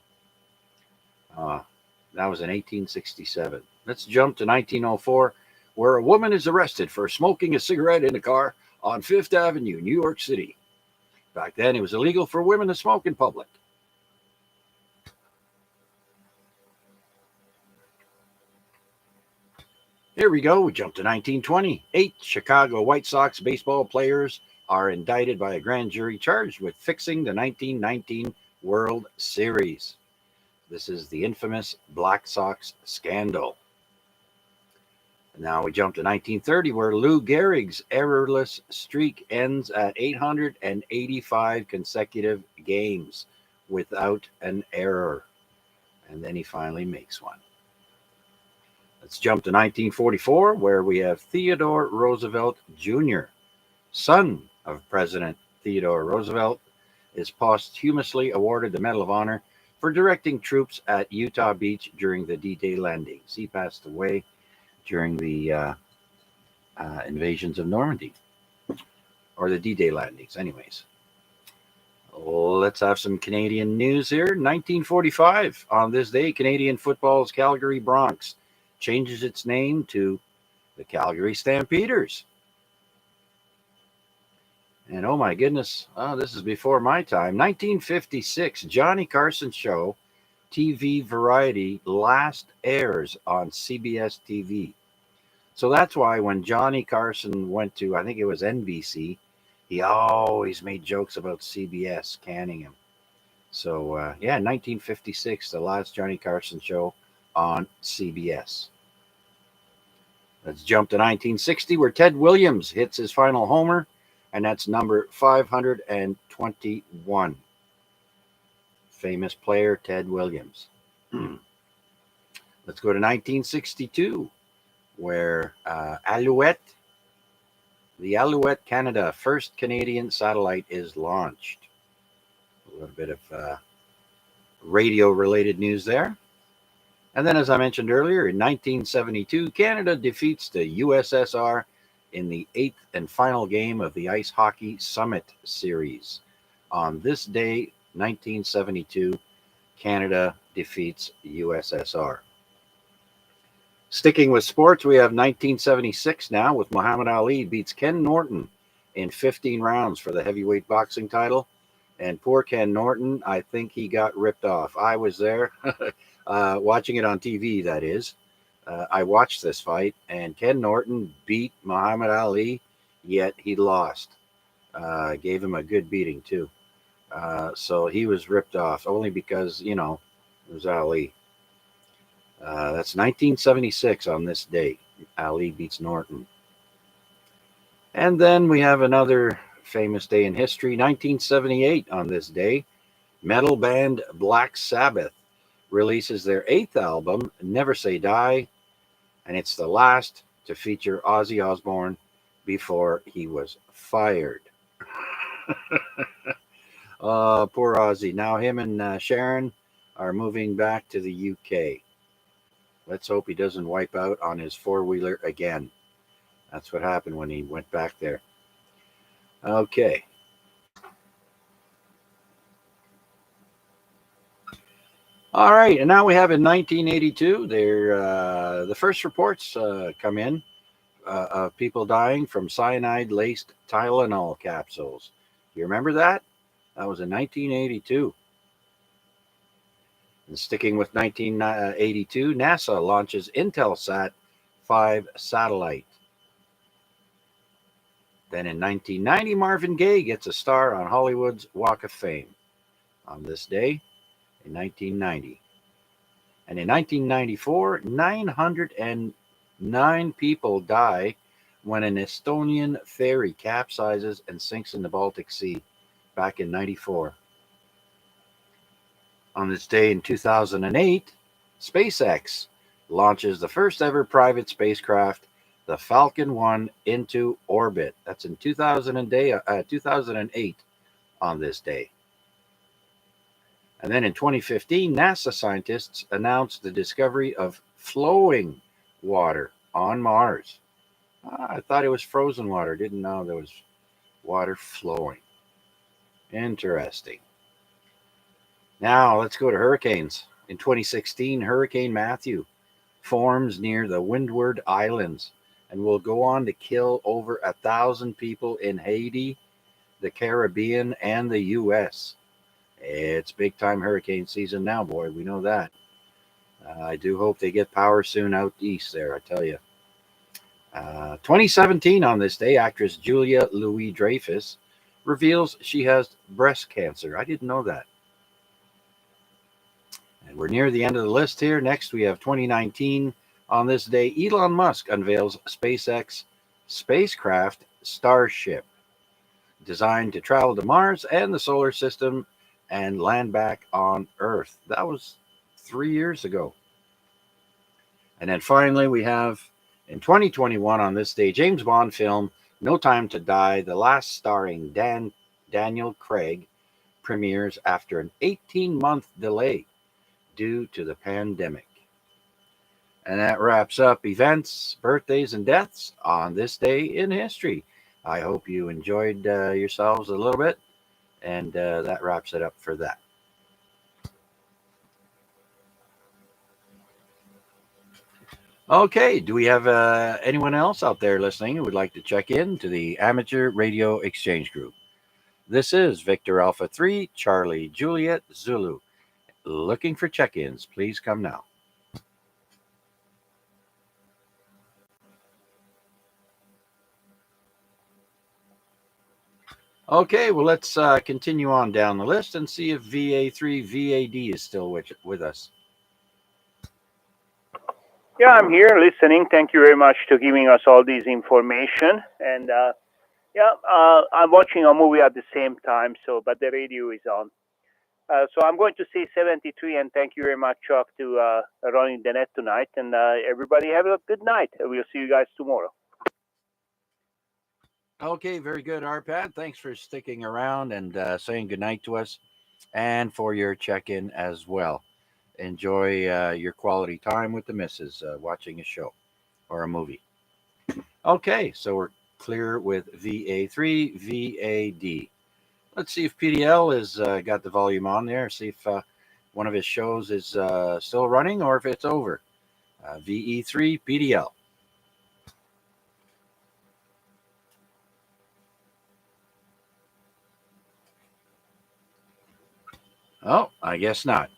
That was in 1867. Let's jump to 1904, where a woman is arrested for smoking a cigarette in a car on Fifth Avenue, New York City. Back then, it was illegal for women to smoke in public. Here we go. We jump to 1920. 8 Chicago White Sox baseball players are indicted by a grand jury charged with fixing the 1919 World Series. This is the infamous Black Sox scandal. Now we jump to 1930, where Lou Gehrig's errorless streak ends at 885 consecutive games without an error. And then he finally makes one. Let's jump to 1944, where we have Theodore Roosevelt Jr., son of President Theodore Roosevelt, is posthumously awarded the Medal of Honor for directing troops at Utah Beach during the D-Day landings. He passed away during the invasions of Normandy, or the D-Day landings, anyways. Let's have some Canadian news here. 1945, on this day, Canadian football's Calgary Bronx changes its name to the Calgary Stampeders. And oh my goodness, this is before my time. 1956, Johnny Carson Show TV variety last airs on CBS TV. So that's why when Johnny Carson went to, I think it was NBC, he always made jokes about CBS canning him. So, 1956, the last Johnny Carson show on CBS. Let's jump to 1960, where Ted Williams hits his final homer, and that's number 521. Famous player, Ted Williams. Let's go to 1962, where the Alouette Canada first Canadian satellite is launched. A little bit of radio-related news there. And then, as I mentioned earlier, in 1972, Canada defeats the USSR in the 8th and final game of the Ice Hockey Summit Series. On this day, 1972, Canada defeats USSR. Sticking with sports, we have 1976 now, with Muhammad Ali beats Ken Norton in 15 rounds for the heavyweight boxing title. And poor Ken Norton, I think he got ripped off. I was there, watching it on TV, that is. I watched this fight, and Ken Norton beat Muhammad Ali, yet he lost. Gave him a good beating, too. So he was ripped off, only because, it was Ali. That's 1976 on this day. Ali beats Norton. And then we have another famous day in history. 1978 on this day, metal band Black Sabbath releases their 8th album, Never Say Die, and it's the last to feature Ozzy Osbourne before he was fired. Poor Ozzy. Now him and Sharon are moving back to the UK. Let's hope he doesn't wipe out on his four-wheeler again. That's what happened when he went back there. Okay. All right, and now we have in 1982, the first reports come in of people dying from cyanide-laced Tylenol capsules. You remember that? That was in 1982. And sticking with 1982, NASA launches Intelsat 5 satellite. Then in 1990, Marvin Gaye gets a star on Hollywood's Walk of Fame on this day in 1990. And in 1994, 909 people die when an Estonian ferry capsizes and sinks in the Baltic Sea back in 94. On this day in 2008, SpaceX launches the first ever private spacecraft, the Falcon 1, into orbit. That's in 2008 on this day. And then in 2015, NASA scientists announced the discovery of flowing water on Mars. I thought it was frozen water. Didn't know there was water flowing. Interesting. Now let's go to hurricanes. In 2016, Hurricane Matthew forms near the Windward Islands and will go on to kill over 1,000 people in Haiti, the Caribbean, and the U.S. It's big time hurricane season now, boy. We know that. I do hope they get power soon out east there, I tell you. 2017 on this day, actress Julia Louis-Dreyfus reveals she has breast cancer. I didn't know that. And we're near the end of the list here. Next, we have 2019 on this day. Elon Musk unveils SpaceX spacecraft Starship, designed to travel to Mars and the solar system and land back on Earth. That was 3 years ago. And then finally, we have in 2021 on this day, James Bond film No Time to Die, the last starring Daniel Craig, premieres after an 18-month delay due to the pandemic. And that wraps up events, birthdays, and deaths on this day in history. I hope you enjoyed yourselves a little bit, and that wraps it up for that. Okay, do we have anyone else out there listening who would like to check in to the Amateur Radio Exchange Group? This is Victor Alpha 3, Charlie Juliet Zulu. Looking for check-ins. Please come now. Okay, well, let's continue on down the list and see if VA3 VAD is still with us. Yeah, I'm here listening. Thank you very much for giving us all this information. And I'm watching a movie at the same time, but the radio is on. So I'm going to say 73, and thank you very much, Chuck, to running the net tonight. And everybody have a good night. We'll see you guys tomorrow. Okay, very good, Arpad. Thanks for sticking around and saying goodnight to us, and for your check-in as well. Enjoy your quality time with the missus, watching a show or a movie. Okay, so we're clear with VA3, VAD. Let's see if PDL has got the volume on there. See if one of his shows is still running or if it's over. VE3, PDL. Oh, I guess not.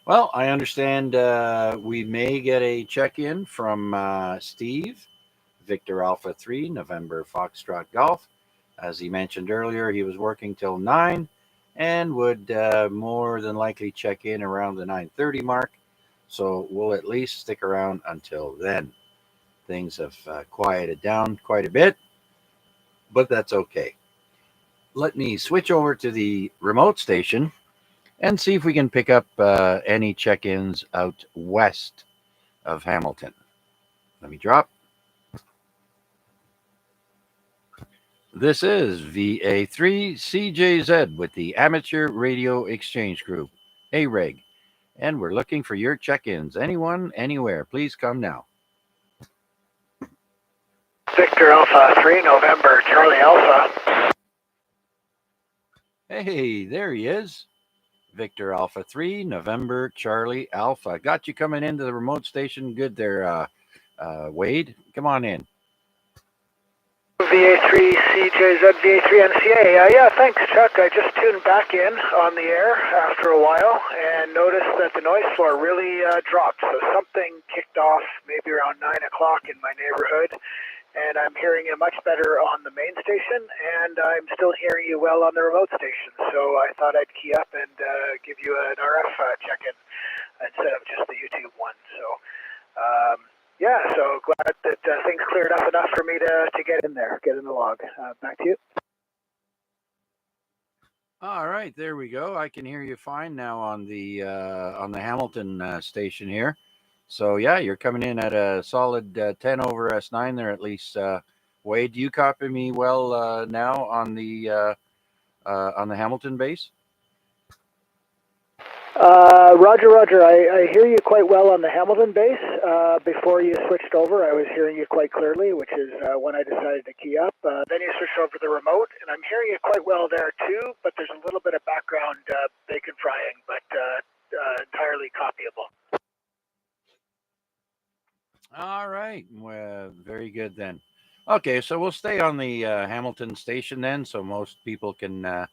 Well, I understand we may get a check-in from Steve, Victor Alpha 3, November Foxtrot Golf. As he mentioned earlier, he was working till 9 and would more than likely check in around the 9:30 mark. So we'll at least stick around until then. Things have quieted down quite a bit, but that's okay. Let me switch over to the remote station and see if we can pick up any check-ins out west of Hamilton. Let me drop. This is VA3 CJZ with the Amateur Radio Exchange Group, AREG, and we're looking for your check-ins. Anyone, anywhere, please come now. Victor Alpha 3, November, Charlie Alpha. Hey, there he is. Victor Alpha 3, November, Charlie Alpha. Got you coming into the remote station. Good there, Wade. Come on in. VA3 CJZ, VA3 NCA. Yeah, thanks, Chuck. I just tuned back in on the air after a while and noticed that the noise floor really dropped. So something kicked off maybe around 9 o'clock in my neighborhood. And I'm hearing you much better on the main station, and I'm still hearing you well on the remote station. So I thought I'd key up and give you an RF check-in instead of just the YouTube one. So, so glad that things cleared up enough for me to get in there, get in the log. Back to you. All right, there we go. I can hear you fine now on the Hamilton station here. So yeah, you're coming in at a solid 10 over S9 there at least. Wade, do you copy me well now on the Hamilton base? Roger. I hear you quite well on the Hamilton base. Before you switched over, I was hearing you quite clearly, which is when I decided to key up. Then you switched over to the remote, and I'm hearing you quite well there too, but there's a little bit of background bacon frying, but entirely copyable. All right. Well, very good then. Okay, so we'll stay on the Hamilton station then, so most people can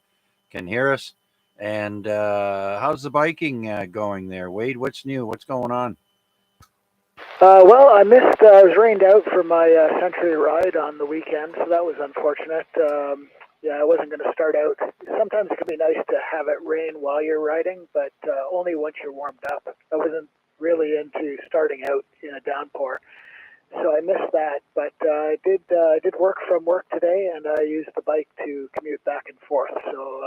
hear us. And how's the biking going there, Wade? What's new? What's going on? Well, I missed. I was rained out for my Century ride on the weekend, so that was unfortunate. Yeah, I wasn't going to start out. Sometimes it can be nice to have it rain while you're riding, but only once you're warmed up. I wasn't really into starting out in a downpour, so I missed that. But I did work from work today, and I used the bike to commute back and forth. So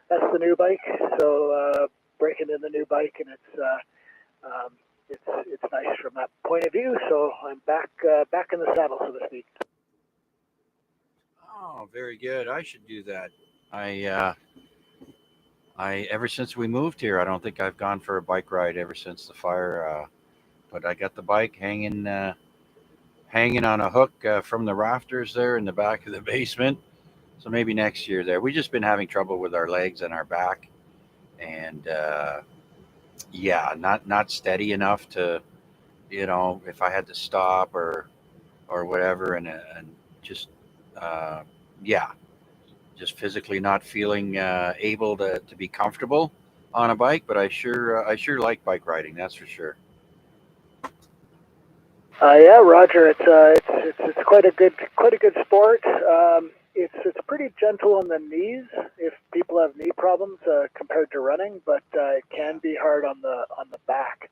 that's the new bike. So breaking in the new bike, and it's nice from that point of view. So I'm back in the saddle, so to speak. Oh, very good. I should do that. I ever since we moved here, I don't think I've gone for a bike ride ever since the fire. But I got the bike hanging on a hook from the rafters there in the back of the basement. So maybe next year there. We've just been having trouble with our legs and our back, and yeah, not steady enough to, if I had to stop or whatever, and just uh, yeah, just physically not feeling able to be comfortable on a bike. But I sure like bike riding. That's for sure. Yeah, Roger. It's quite a good sport. It's pretty gentle on the knees if people have knee problems compared to running, but it can be hard on the back.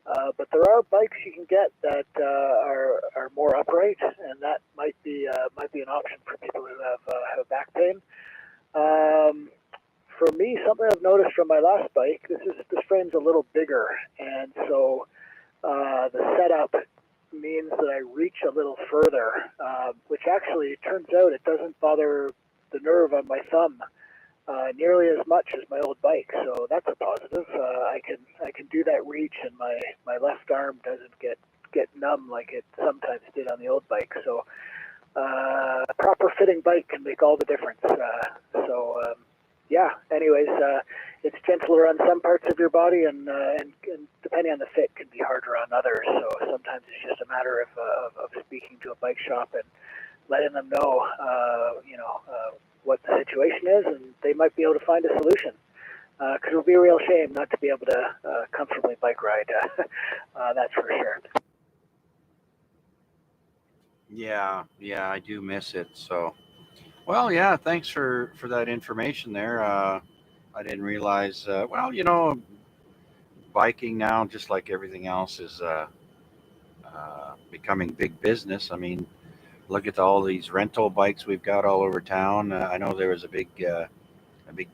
But there are bikes you can get that are more upright, and that might be an option for people who have back pain. For me, something I've noticed from my last bike, this frame's a little bigger, and so the setup means that I reach a little further, which actually turns out it doesn't bother the nerve on my thumb nearly as much as my old bike. So that's a positive. I can do that reach, and my left arm doesn't get numb like it sometimes did on the old bike. So a proper fitting bike can make all the difference. Yeah. Anyways, it's gentler on some parts of your body, and depending on the fit, can be harder on others. So sometimes it's just a matter of speaking to a bike shop and letting them know, what the situation is, and they might be able to find a solution. Because it would be a real shame not to be able to comfortably bike ride. That's for sure. Yeah, I do miss it. So, well, yeah, thanks for that information there. I didn't realize. Well, biking now, just like everything else, is becoming big business. I mean, look at all these rental bikes we've got all over town. I know there was a big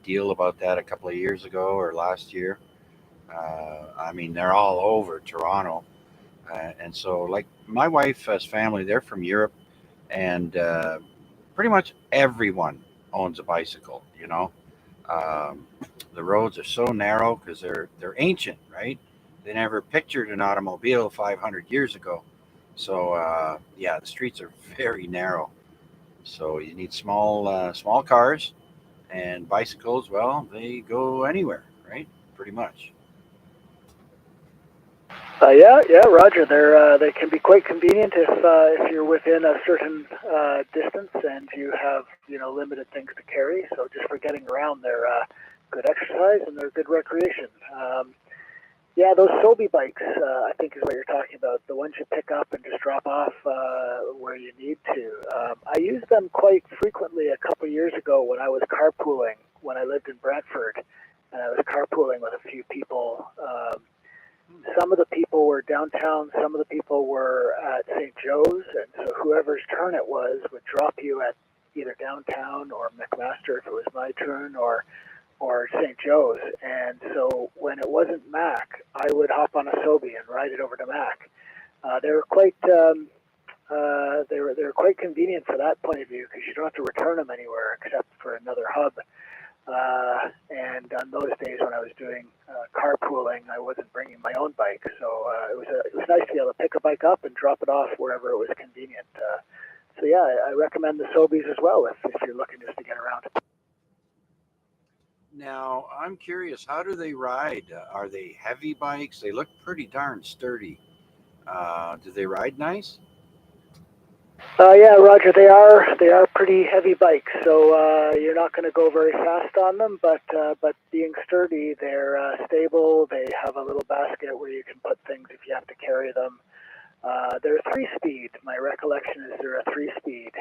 deal about that a couple of years ago or last year. I mean, they're all over Toronto, and so like my wife's family, they're from Europe, and pretty much everyone owns a bicycle. Um, the roads are so narrow because they're ancient, right? They never pictured an automobile 500 years ago. So yeah, the streets are very narrow. So you need small cars, and bicycles. Well, they go anywhere, right? Pretty much. Yeah, Roger. They can be quite convenient if you're within a certain distance and you have limited things to carry. So just for getting around, they're good exercise and they're good recreation. Yeah, those Sobe bikes, I think is what you're talking about. The ones you pick up and just drop off where you need to. I used them quite frequently a couple of years ago when I was carpooling when I lived in Brantford, and I was carpooling with a few people. Some of the people were downtown, some of the people were at St. Joe's, and so whoever's turn it was would drop you at either downtown or McMaster if it was my turn, or St. Joe's. And so when it wasn't Mac, I would hop on a Sobe and ride it over to Mac. They were quite they were quite convenient for that point of view because you don't have to return them anywhere except for another hub. And on those days when I was doing carpooling, I wasn't bringing my own bike, so it was nice to be able to pick a bike up and drop it off wherever it was convenient. So yeah, I recommend the Sobies as well if you're looking just to get around. Now, I'm curious, how do they ride? Are they heavy bikes? They look pretty darn sturdy. Do they ride nice? Yeah, Roger, they are pretty heavy bikes, so you're not going to go very fast on them. But being sturdy, they're stable. They have a little basket where you can put things if you have to carry them. They're 3-speed. My recollection is they're a 3-speed.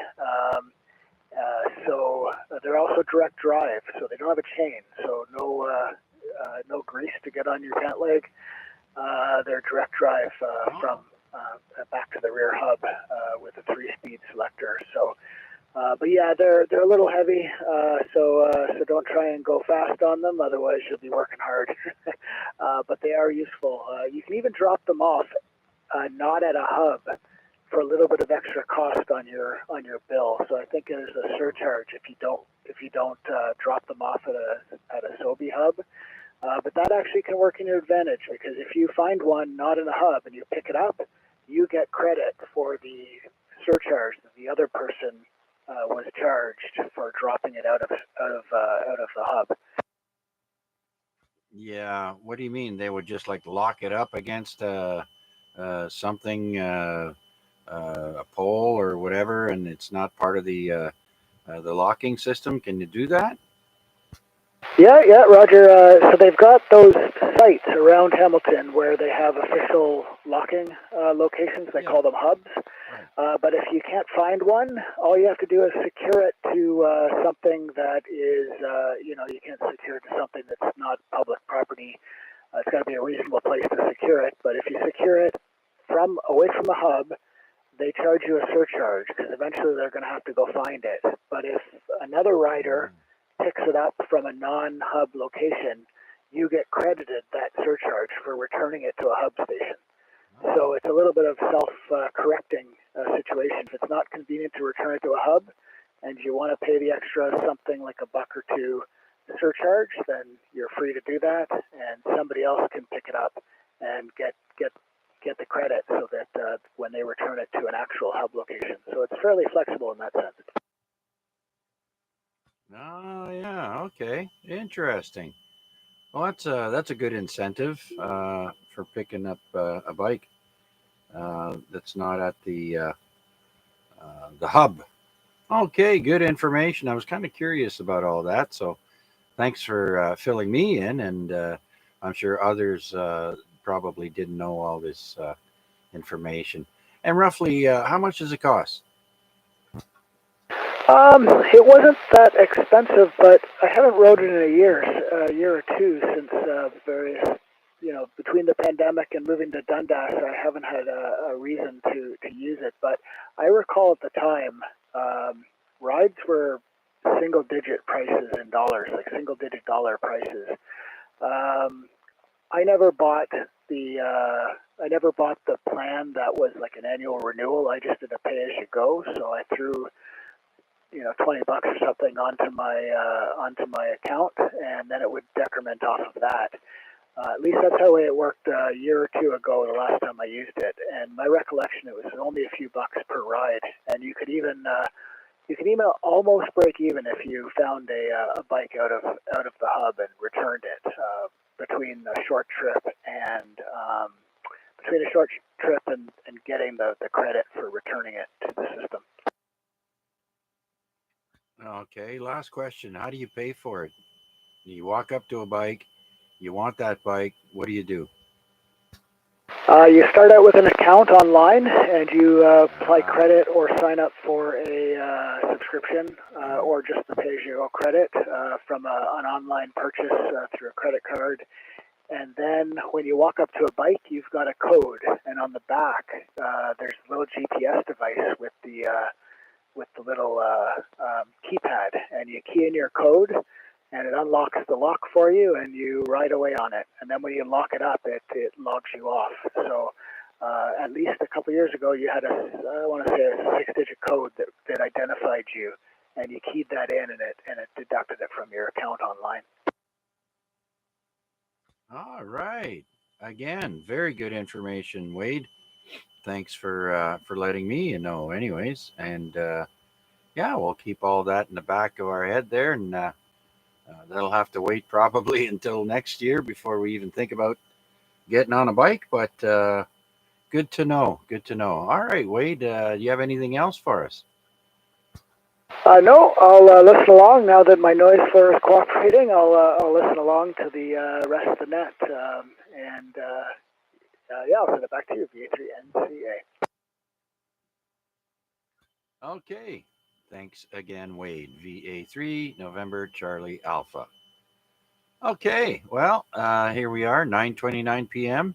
So they're also direct drive, so they don't have a chain, so no grease to get on your tent leg. They're direct drive from back to the rear hub with a 3-speed selector. So, but yeah, they're a little heavy, so don't try and go fast on them, otherwise you'll be working hard. But they are useful. You can even drop them off, not at a hub, for a little bit of extra cost on your bill. So I think there's a surcharge if you don't drop them off at a SOBI hub. But that actually can work in your advantage, because if you find one not in a hub and you pick it up, you get credit for the surcharge that the other person was charged for dropping it out of the hub. Yeah. What do you mean? They would just like lock it up against something, a pole or whatever, and it's not part of the locking system? Can you do that? Yeah, Roger. So they've got those sites around Hamilton where they have official locking locations. They call them hubs. Right. But if you can't find one, all you have to do is secure it to something that is, you can't secure it to something that's not public property. It's got to be a reasonable place to secure it. But if you secure it away from the hub, they charge you a surcharge, because eventually they're going to have to go find it. But if another rider picks it up from a non-hub location, you get credited that surcharge for returning it to a hub station. So it's a little bit of self-correcting situation. If it's not convenient to return it to a hub, and you want to pay the extra something like $1 or $2 surcharge, then you're free to do that, and somebody else can pick it up and get the credit, so that when they return it to an actual hub location. So it's fairly flexible in that sense. Oh yeah, okay, interesting. Well, that's a good incentive for picking up a bike that's not at the hub. Okay, good information. I was kind of curious about all that, so thanks for filling me in, and I'm sure others probably didn't know all this information. And roughly, how much does it cost? It wasn't that expensive, but I haven't rode it in a year or two, since various, between the pandemic and moving to Dundas, I haven't had a reason to use it. But I recall at the time, rides were single-digit prices in dollars, like single-digit dollar prices. I never bought the plan that was like an annual renewal. I just did a pay-as-you-go, so I threw $20 or something onto my account, and then it would decrement off of that. At least that's how it worked a year or two ago, the last time I used it. And my recollection, it was only a few bucks per ride, and you could even almost break even if you found a bike out of the hub and returned it between a short trip and getting the credit for returning it to the system. Okay, last question. How do you pay for it? You walk up to a bike, you want that bike, what do you do? You start out with an account online, and you apply credit or sign up for a subscription or just the pay-as-you-go credit from an online purchase through a credit card. And then when you walk up to a bike, you've got a code, and on the back there's a little GPS device with the little keypad, and you key in your code, and it unlocks the lock for you, and you ride away on it. And then when you lock it up, it logs you off. So at least a couple of years ago, you had a 6-digit code that identified you, and you keyed that in, and it deducted it from your account online. All right. Again, very good information, Wade. Thanks for letting me know, anyways. And yeah, we'll keep all that in the back of our head there, and that'll have to wait probably until next year before we even think about getting on a bike. But good to know. Good to know. All right, Wade. Do you have anything else for us? No, I'll listen along now that my noise floor is cooperating. I'll listen along to the rest of the net, and Yeah, I'll send it back to you, VA3NCA. Okay. Thanks again, Wade. VA3, November, Charlie Alpha. Okay. Well, here we are, 9:29 p.m.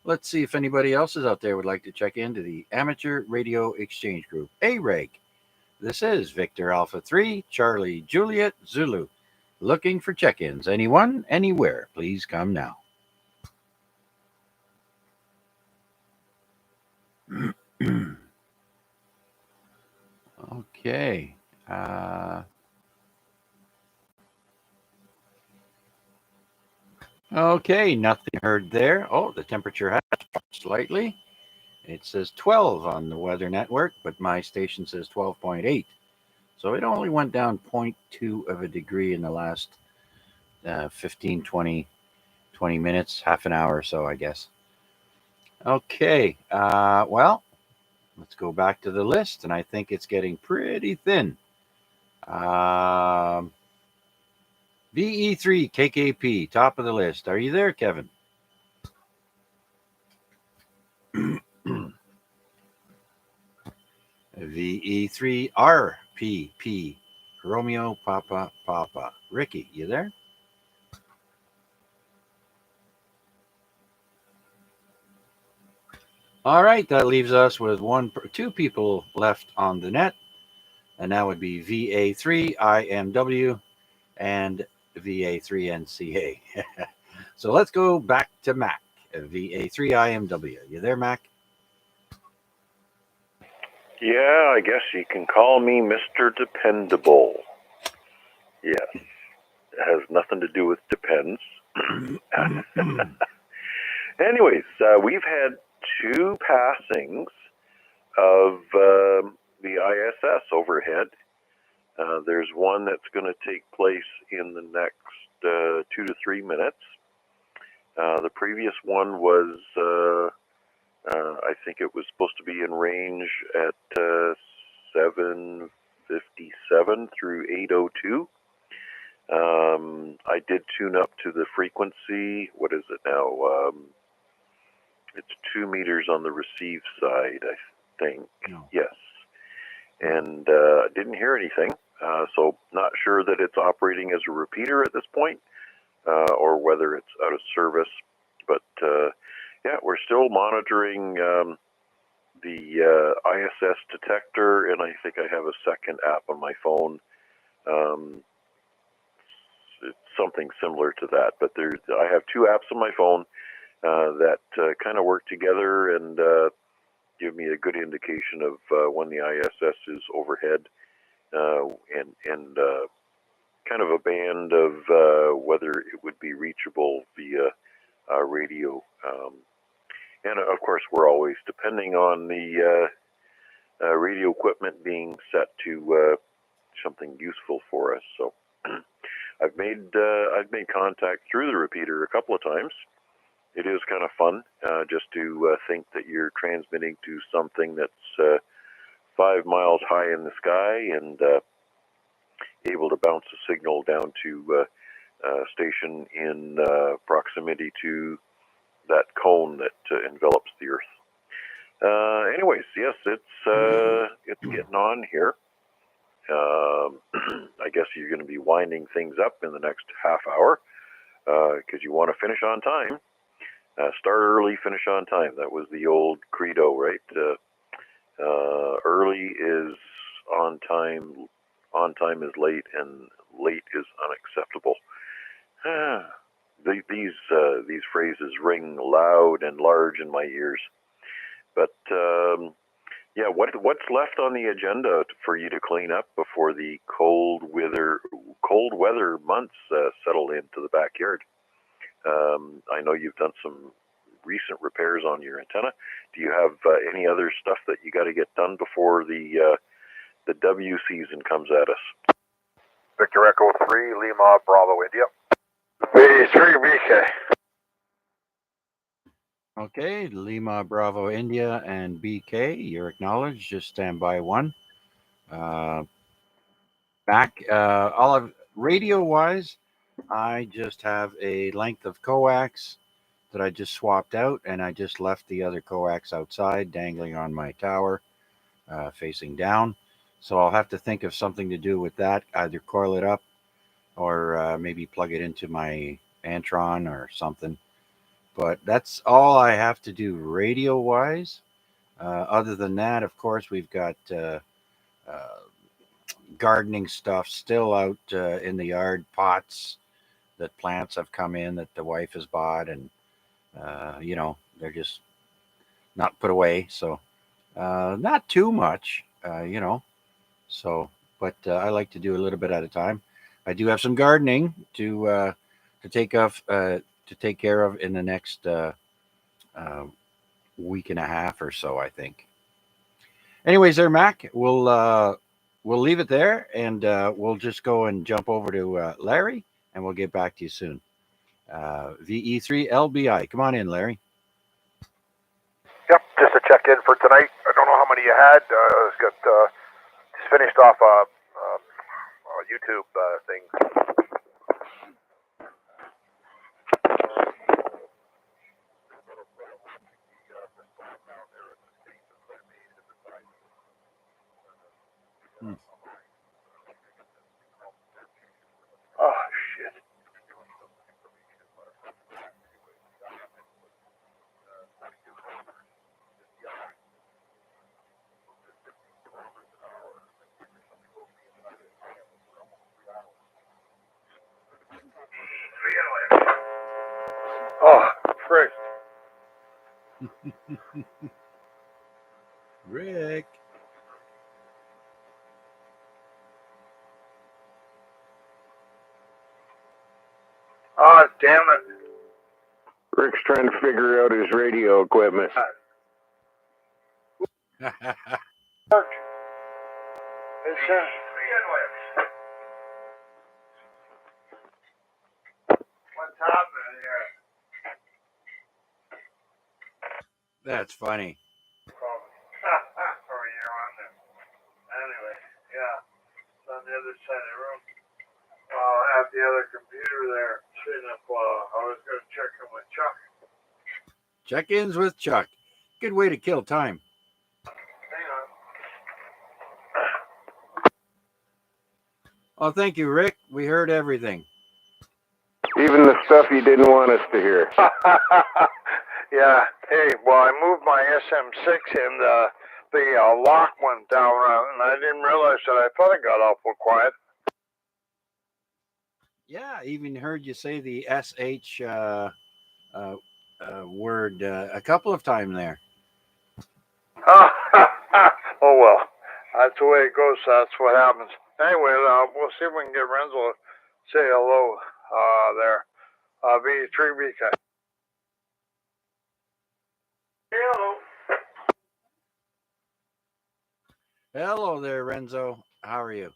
Let's see if anybody else is out there would like to check into the Amateur Radio Exchange Group, AREG. This is Victor Alpha 3, Charlie Juliet Zulu. Looking for check-ins. Anyone, anywhere, please come now. Okay. Okay, nothing heard there. Oh, the temperature has dropped slightly. It says 12 on the weather network, but my station says 12.8. So it only went down 0.2 of a degree in the last 15, 20 minutes, half an hour or so, I guess. Okay, well, let's go back to the list, and I think it's getting pretty thin. VE3 KKP, top of the list. Are you there, Kevin? VE3 RPP, Romeo Papa Papa. Ricky, you there? All right, that leaves us with two people left on the net, and that would be VA3 IMW and VA3NCA. So let's go back to Mac. VA3 IMW. You there, Mac? Yeah, I guess you can call me Mr. Dependable. Yes. It has nothing to do with depends. Anyways, we've had two passings of the ISS overhead. There's one that's going to take place in the next 2 to 3 minutes. The previous one was, I think it was supposed to be in range at 757 through 802. I did tune up to the frequency. What is it now? It's 2 meters on the receive side, I think. No. Yes. And didn't hear anything. So not sure that it's operating as a repeater at this point, or whether it's out of service. But yeah, we're still monitoring the ISS detector, and I think I have a second app on my phone. It's something similar to that, but I have 2 apps on my phone that kind of work together and give me a good indication of when the ISS is overhead, and kind of a band of whether it would be reachable via radio. And of course, we're always depending on the radio equipment being set to something useful for us. So I've made contact through the repeater a couple of times. It is kind of fun just to think that you're transmitting to something that's 5 miles high in the sky and able to bounce a signal down to a station in proximity to that cone that envelops the Earth. Anyways, yes, it's getting on here. I guess you're going to be winding things up in the next half hour because you want to finish on time. Start early, finish on time. That was the old credo, right? Early is on time is late, and late is unacceptable. These phrases ring loud and large in my ears. But yeah, what's left on the agenda for you to clean up before the cold weather months settle into the backyard? I know you've done some recent repairs on your antenna. Do you have any other stuff that you got to get done before the W season comes at us? Victor Echo 3, Lima, Bravo, India. V3, BK. Okay, Lima, Bravo, India, and BK, you're acknowledged. Just stand by 1. Back, all of radio-wise, I just have a length of coax that I just swapped out, and I just left the other coax outside, dangling on my tower, facing down. So I'll have to think of something to do with that, either coil it up or maybe plug it into my Antron or something. But that's all I have to do radio-wise. Other than that, of course, we've got gardening stuff still out in the yard, pots that plants have come in that the wife has bought, and they're just not put away. So not too much, So, but I like to do a little bit at a time. I do have some gardening to take care of in the next week and a half or so, I think. Anyways, there, Mac. We'll leave it there, and we'll just go and jump over to Larry, and we'll get back to you soon. VE3LBI, come on in, Larry. Yep, just a check in for tonight. I don't know how many you had. Just finished off a YouTube thing. Oh shit. Oh, Christ. Rick. Oh, damn it. Rick's trying to figure out his radio equipment. It's what's happening here? That's funny. Oh, you're on there. Anyway, yeah. It's on the other side of the room. At the other computer there, seeing if I was going to check in with Chuck. Check-ins with Chuck. Good way to kill time. Hang on. Oh, thank you, Rick. We heard everything. Even the stuff you didn't want us to hear. Yeah. Hey, well, I moved my SM6 and the lock went down, and I didn't realize that. I thought it got awful quiet. Yeah, I even heard you say the SH word a couple of times there. Oh, well. That's the way it goes. That's what happens. Anyway, we'll see if we can get Renzo to say hello there. V3 BK. Hello. Hello there, Renzo. How are you?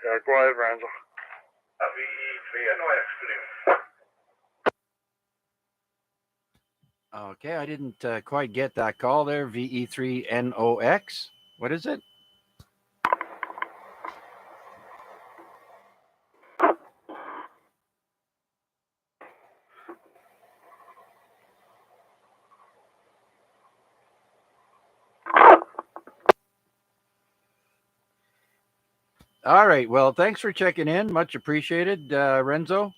Yeah, go ahead, Renzo. Okay, I didn't quite get that call there. VE3NOX. What is it? All right. Well, thanks for checking in. Much appreciated, Renzo.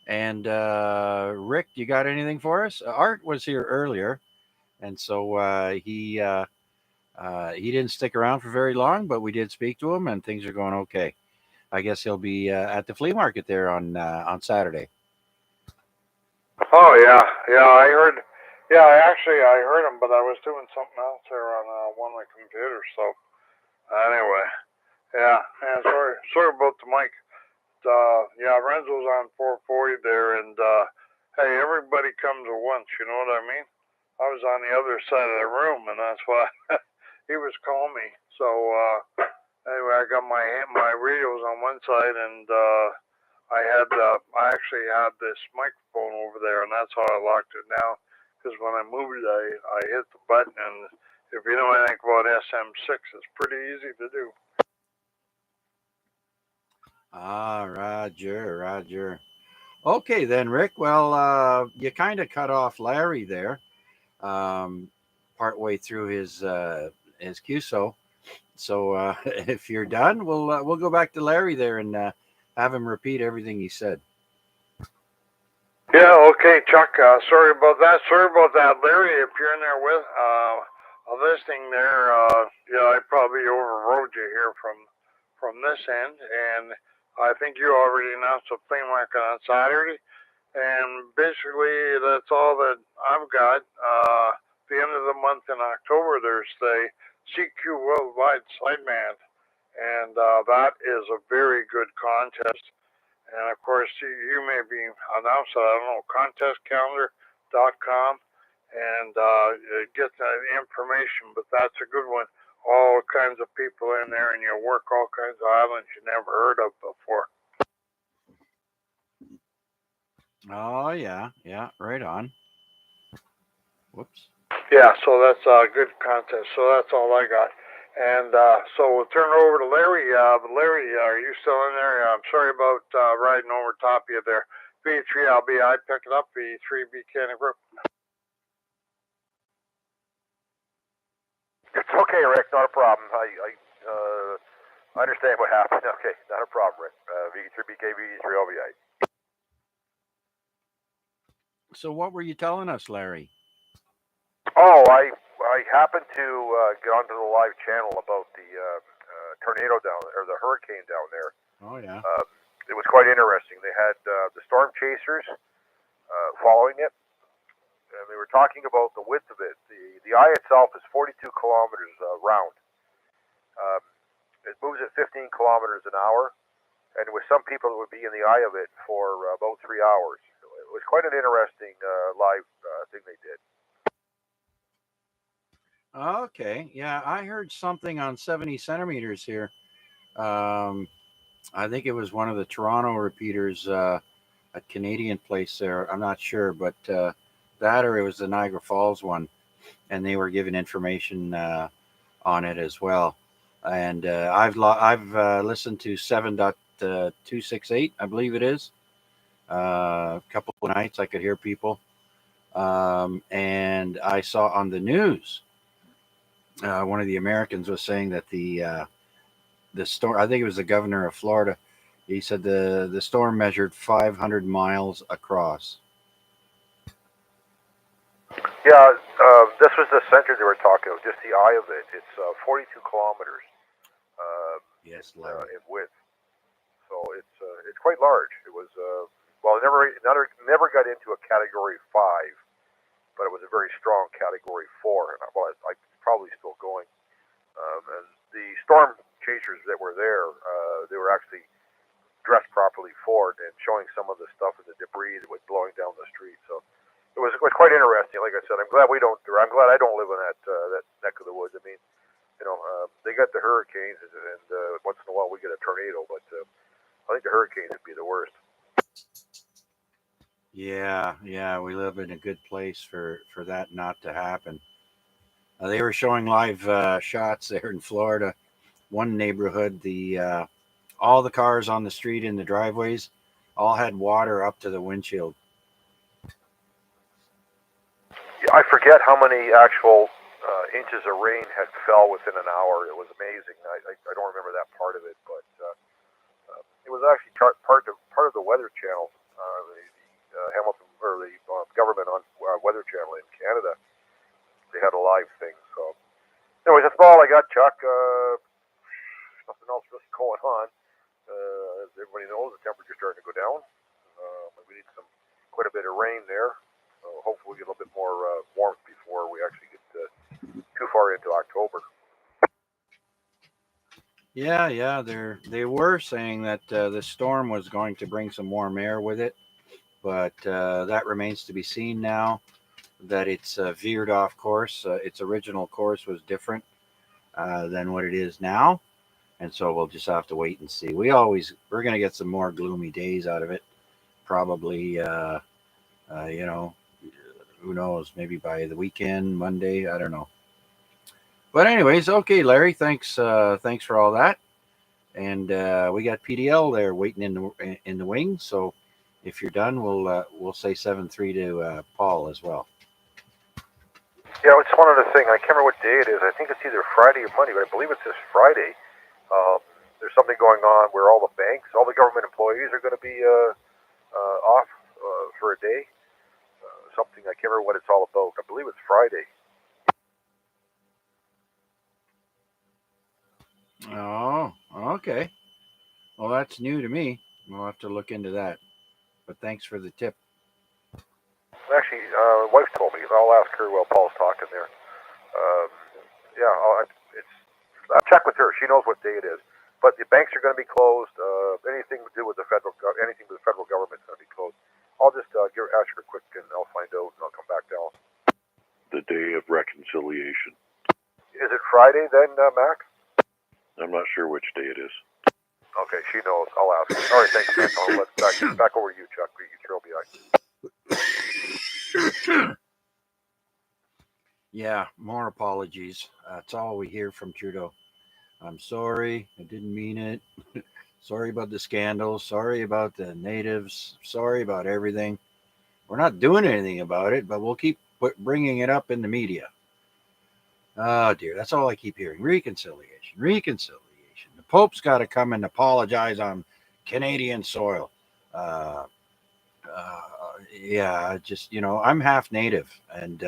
And Rick, you got anything for us? Art was here earlier, and so he didn't stick around for very long, but we did speak to him, and things are going okay. I guess he'll be at the flea market there on Saturday. Oh, yeah. Yeah, I heard. Yeah, I heard him, but I was doing something else there on one of my computers. So, anyway. Yeah, sorry about the mic. Yeah, Renzo's on 440 there, and hey, everybody comes at once, you know what I mean? I was on the other side of the room, and that's why he was calling me. So anyway, I got my radios on one side, and I actually had this microphone over there, and that's how I locked it down. Because when I moved it, I hit the button, and if you know anything about SM6, it's pretty easy to do. Roger. Okay, then, Rick. Well, you kind of cut off Larry there, um, partway through his QSO. So if you're done, we'll go back to Larry there and have him repeat everything he said. Yeah, okay, Chuck. Sorry about that. Larry, if you're in there with listening there, yeah, I probably overrode you here from this end, and I think you already announced the flea market on Saturday, and basically that's all that I've got. The end of the month in October, there's the CQ Worldwide Sideman, and that is a very good contest. And of course, you may be announced, I don't know, contestcalendar.com and get that information, but that's a good one. All kinds of people in there, and you work all kinds of islands you never heard of before. Oh yeah, right on. Whoops. Yeah, so that's a good contest. So that's all I got. And so we'll turn it over to Larry. Larry, are you still in there? I'm sorry about riding over top of you there. V3 I pick it up. V3 Canada Group. It's okay, Rick. Not a problem. I understand what happened. Okay, not a problem, Rick. V3BK, V3 LVI. So what were you telling us, Larry? Oh, I happened to get onto the live channel about the tornado down there, or the hurricane down there. Oh yeah. It was quite interesting. They had the storm chasers following it, and they were talking about the width of it. The eye itself is 42 kilometers round. It moves at 15 kilometers an hour, and with some people it would be in the eye of it for about 3 hours. It was quite an interesting live thing they did. Okay, yeah, I heard something on 70 centimeters here. I think it was one of the Toronto repeaters, a Canadian place there. I'm not sure, but that or it was the Niagara Falls one, and they were giving information on it as well. And I've listened to 7.268, I believe it is. A couple of nights I could hear people, and I saw on the news. One of the Americans was saying that the storm, I think it was the governor of Florida, he said the storm measured 500 miles across. Yeah, this was the center they were talking about, just the eye of it. It's 42 kilometers Yes, in width. So it's quite large. It was, well, it never got into a Category 5, but it was a very strong Category 4. And well, it's probably still going. And the storm chasers that were there, they were actually dressed properly for it and showing some of the stuff and the debris that was blowing down the street. So it was quite interesting. Like I said, I'm glad I don't live in that neck of the woods. I mean, they got the hurricanes, and once in a while we get a tornado, but I think the hurricanes would be the worst. Yeah, we live in a good place for that not to happen. They were showing live shots there in Florida. One neighborhood, all the cars on the street in the driveways all had water up to the windshield. Yeah, I forget how many actual inches of rain had fell within an hour. It was amazing. I don't remember that part of it, but it was actually part of the Weather Channel, the Hamilton or the government on Weather Channel in Canada. They had a live thing. So, anyways, that's all I got, Chuck. Nothing else really going on. As everybody knows, the temperature's starting to go down. We need quite a bit of rain there. So hopefully we get a little bit more warmth before we actually get too far into October. Yeah, they were saying that the storm was going to bring some warm air with it, but that remains to be seen now. That it's veered off course. Its original course was different than what it is now, and so we'll just have to wait and see. We're going to get some more gloomy days out of it, probably. Who knows? Maybe by the weekend, Monday. I don't know. But anyways, okay, Larry. Thanks for all that. And we got PDL there waiting in the wings. So if you're done, we'll say 7-3 to Paul as well. Yeah, it's one other thing. I can't remember what day it is. I think it's either Friday or Monday, but I believe it's this Friday. There's something going on where all the banks, all the government employees are going to be off for a day. Something, I can't remember what it's all about. I believe it's Friday. Oh, okay. Well, that's new to me. We'll have to look into that. But thanks for the tip. Actually, my wife told me. I'll ask her while Paul's talking there. Yeah, I'll check with her. She knows what day it is. But the banks are going to be closed. Anything to do with the federal government is going to be closed. I'll just ask her quick, and I'll find out, and I'll come back down. The day of reconciliation. Is it Friday then, Mac? I'm not sure which day it is. Okay, she knows. I'll ask her. All right, thanks, Mac. I'll let back over to you, Chuck. You trail behind. Yeah, more apologies. That's all we hear from Trudeau. I'm sorry. I didn't mean it. Sorry about the scandal. Sorry about the natives. Sorry about everything. We're not doing anything about it, but we'll keep bringing it up in the media. Oh, dear. That's all I keep hearing. Reconciliation. Reconciliation. The Pope's got to come and apologize on Canadian soil. Yeah, just, I'm half native, and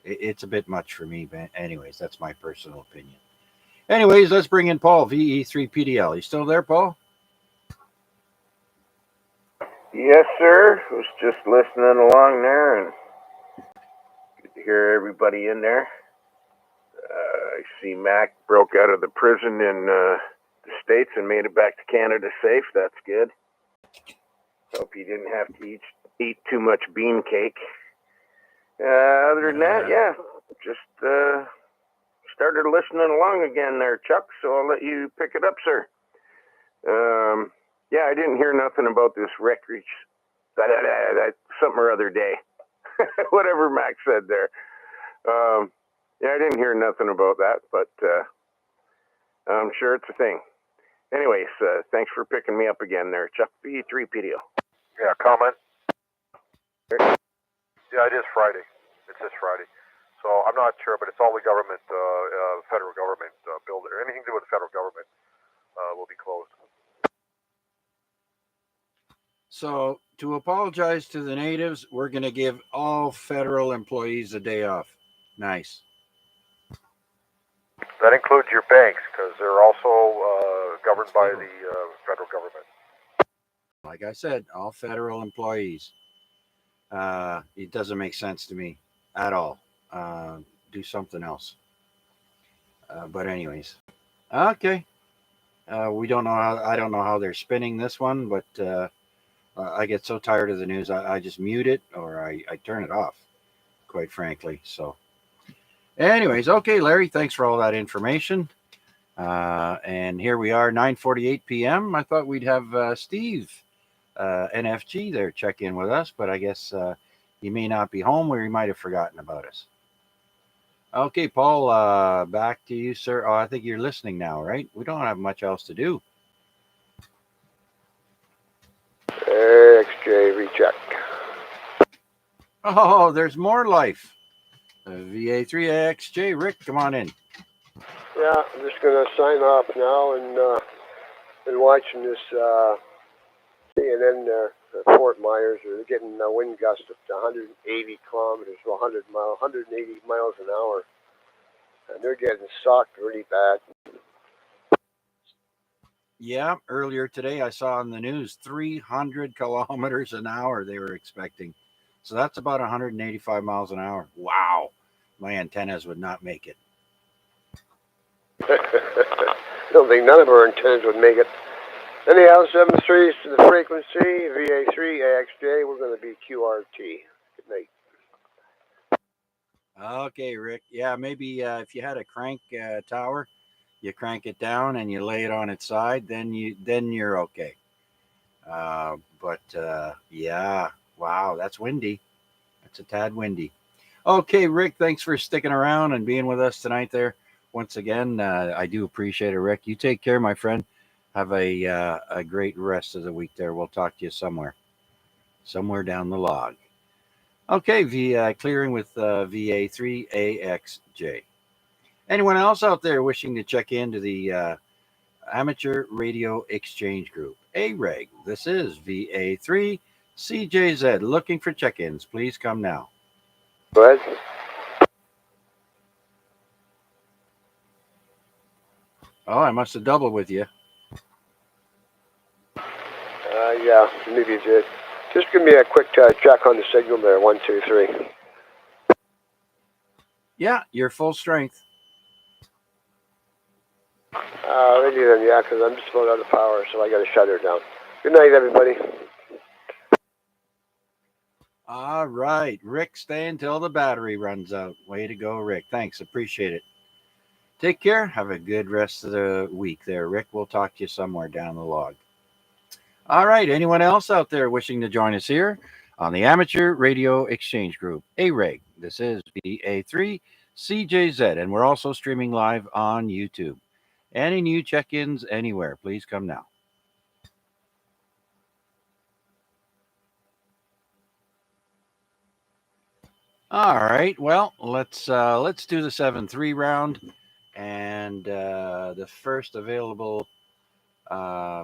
it's a bit much for me. But anyways, that's my personal opinion. Anyways, let's bring in Paul, VE3PDL. You still there, Paul? Yes, sir. Was just listening along there, and good to hear everybody in there. I see Mac broke out of the prison in the States and made it back to Canada safe. That's good. Hope he didn't have to eat too much bean cake. Other than that, yeah, just started listening along again there, Chuck, so I'll let you pick it up, sir. Yeah, I didn't hear nothing about this that something or other day. Whatever Max said there. Yeah, I didn't hear nothing about that, but I'm sure it's a thing. Anyways, thanks for picking me up again there, Chuck. V3PDO. Yeah, comment? Yeah, it is Friday. It's this Friday. So I'm not sure, but it's all the government, federal government building, or anything to do with the federal government will be closed. So to apologize to the natives, we're going to give all federal employees a day off. Nice. That includes your banks, because they're also governed by the federal government. Like I said, all federal employees. It doesn't make sense to me at all. Do something else. But anyways, okay. We don't know how. I don't know how they're spinning this one, but I get so tired of the news, I just mute it or I turn it off. Quite frankly. So, anyways, okay, Larry. Thanks for all that information. And here we are, 9:48 p.m. I thought we'd have Steve, NFG, there check in with us, but I guess he may not be home, or he might have forgotten about us. Okay, Paul, back to you, sir. Oh, I think you're listening now, right? We don't have much else to do. XJ recheck. Oh, there's more life. VA3XJ, Rick, come on in. Yeah, I'm just going to sign off now and been watching this CNN there. Fort Myers are getting a wind gust up to 180 kilometers, 180 miles an hour. And they're getting socked really bad. Yeah, earlier today I saw on the news 300 kilometers an hour they were expecting. So that's about 185 miles an hour. Wow. My antennas would not make it. I don't think none of our antennas would make it. Anyhow, 7-3 to the frequency, VA3, AXJ, we're going to be QRT. Good night. Okay, Rick. Yeah, maybe if you had a crank tower, you crank it down and you lay it on its side, then you're okay. But yeah, wow, that's windy. That's a tad windy. Okay, Rick, thanks for sticking around and being with us tonight there. Once again, I do appreciate it, Rick. You take care, my friend. Have a great rest of the week there. We'll talk to you somewhere down the log. Okay, clearing with VA3AXJ. Anyone else out there wishing to check into the Amateur Radio Exchange Group, AREG? This is VA3CJZ. Looking for check-ins. Please come now. Go ahead. Oh, I must have doubled with you. Yeah, maybe you did. Just give me a quick check on the signal there. 1, 2, 3. Yeah, you're full strength. Maybe then, yeah, because I'm just about out of power, so I got to shut her down. Good night, everybody. All right, Rick, stay until the battery runs out. Way to go, Rick. Thanks, appreciate it. Take care. Have a good rest of the week there, Rick. We'll talk to you somewhere down the log. All right, anyone else out there wishing to join us here on the Amateur Radio Exchange Group, AREG? This is VA3CJZ, and we're also streaming live on YouTube. Any new check-ins anywhere, please come now. All right, well, let's do the 7-3 round, and the first available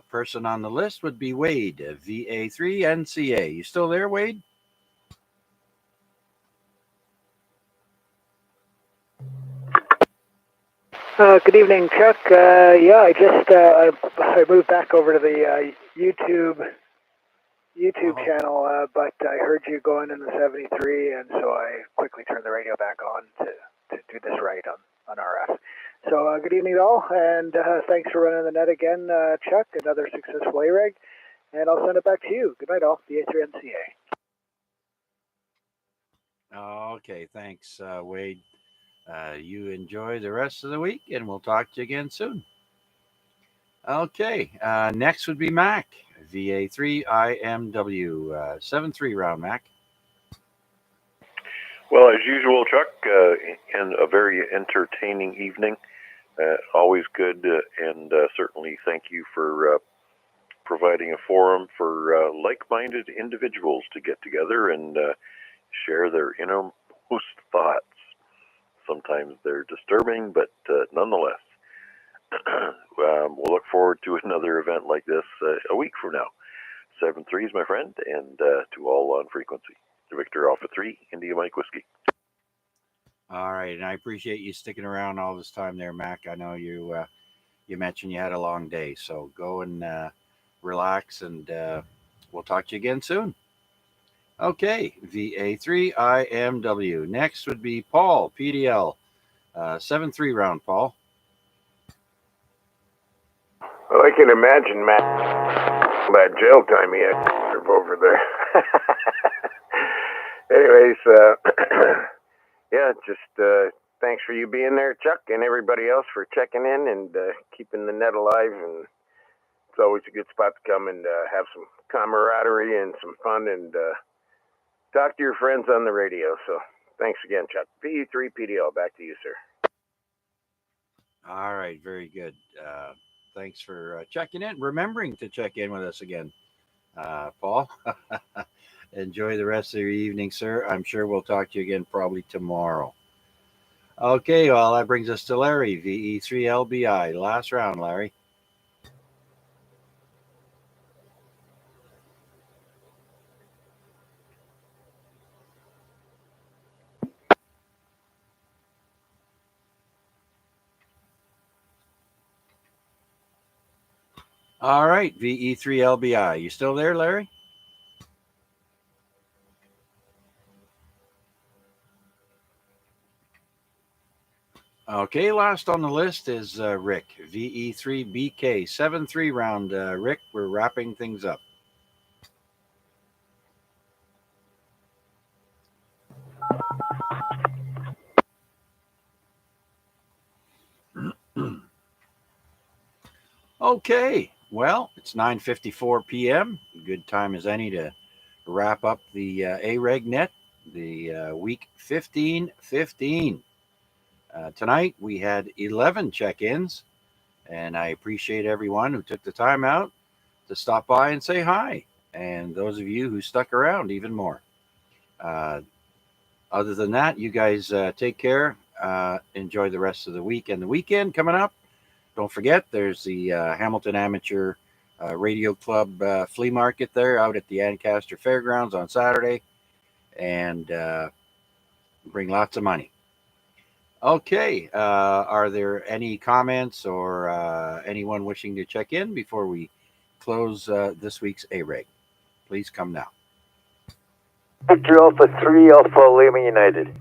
person on the list would be Wade, VA3NCA. You still there, Wade? Good evening, Chuck. Yeah, I just I moved back over to the YouTube channel, but I heard you going in the 73, and so I quickly turned the radio back on to do this right on RF. So good evening all, and thanks for running the net again, Chuck. Another successful AREG, and I'll send it back to you. Good night all, the A3NCA. Okay, thanks, Wade. You enjoy the rest of the week, and we'll talk to you again soon. Okay, next would be Mac, VA3IMW, 7-3 round, Mac. Well, as usual, Chuck, and a very entertaining evening. Always good, and certainly thank you for providing a forum for like-minded individuals to get together and share their innermost thoughts. Sometimes they're disturbing, but nonetheless, we'll look forward to another event like this a week from now. 7-3 is my friend, and to all on frequency. Victor Alpha 3, India Mike Whiskey. All right, and I appreciate you sticking around all this time there, Mac. I know you mentioned you had a long day, so go and relax, and we'll talk to you again soon. Okay, VA3IMW. Next would be Paul, PDL, 7-3 round, Paul. Well, I can imagine, Matt, that jail time he had over there. Anyways, yeah, just thanks for you being there, Chuck, and everybody else for checking in and keeping the net alive. And it's always a good spot to come and have some camaraderie and some fun and talk to your friends on the radio. So thanks again, Chuck. VE3PDL, back to you, sir. All right, very good. Thanks for checking in, remembering to check in with us again, Paul. Enjoy the rest of your evening, sir. I'm sure we'll talk to you again probably tomorrow. Okay, well, that brings us to Larry, VE3LBI. Last round, Larry. All right, VE3LBI. You still there, Larry? Okay, last on the list is Rick, VE3BK, 7-3 round. Rick, we're wrapping things up. Okay, well, it's 9:54 p.m. Good time as any to wrap up the AREG net, the week 15-15. Tonight we had 11 check-ins, And I appreciate everyone who took the time out to stop by and say hi. And those of you who stuck around, even more. Other than that, you guys take care. Enjoy the rest of the week and the weekend coming up. Don't forget, there's the Hamilton Amateur Radio Club flea market there out at the Ancaster Fairgrounds on Saturday. And bring lots of money. Okay, are there any comments or anyone wishing to check in before we close this week's AREG? Please come now. Victor Alpha 3 Alpha Lima United.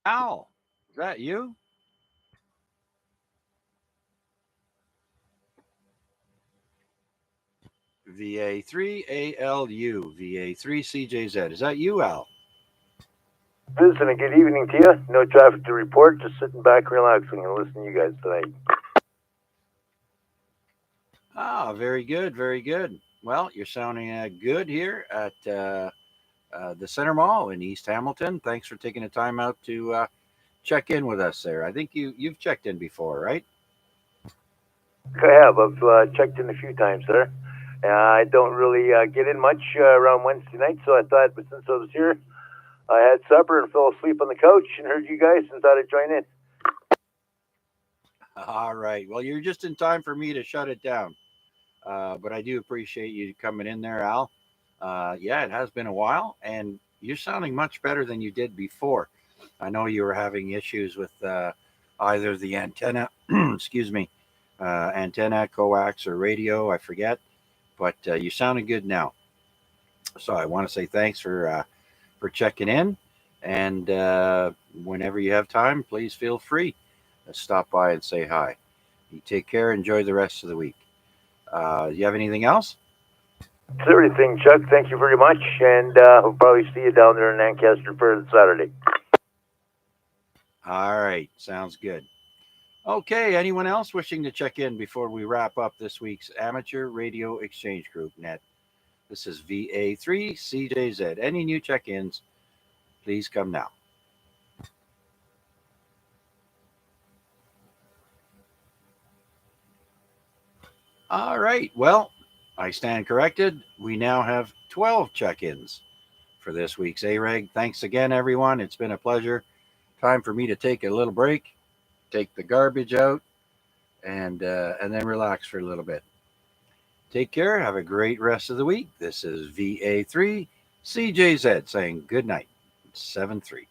Al, is that you? VA3ALU, VA3CJZ. Is that you, Al? Listen, a good evening to you. No traffic to report. Just sitting back, relaxing, and listening to you guys tonight. Ah, very good, very good. Well, you're sounding good here at the Center Mall in East Hamilton. Thanks for taking the time out to check in with us there. I think you've checked in before, right? I have. I've checked in a few times, sir. I don't really get in much around Wednesday night, so I thought, but since I was here, I had supper and fell asleep on the couch and heard you guys and thought I'd join in. All right. Well, you're just in time for me to shut it down. But I do appreciate you coming in there, Al. Yeah, it has been a while, and you're sounding much better than you did before. I know you were having issues with either the antenna, excuse me, antenna, coax, or radio, I forget, but you're sounding good now. So I want to say thanks for checking in, and whenever you have time, please feel free to stop by and say hi. You take care. Enjoy the rest of the week. You have anything else? That's everything, Chuck. Thank you very much, and we'll probably see you down there in Ancaster for Saturday. All right, sounds good. Okay, anyone else wishing to check in before we wrap up this week's Amateur Radio Exchange Group Net? This is VA3CJZ. Any new check-ins, please come now. All right, well, I stand corrected. We now have 12 check-ins for this week's AREG. Thanks again, everyone. It's been a pleasure. Time for me to take a little break, take the garbage out, and then relax for a little bit. Take care. Have a great rest of the week. This is VA3CJZ saying good night. 7-3.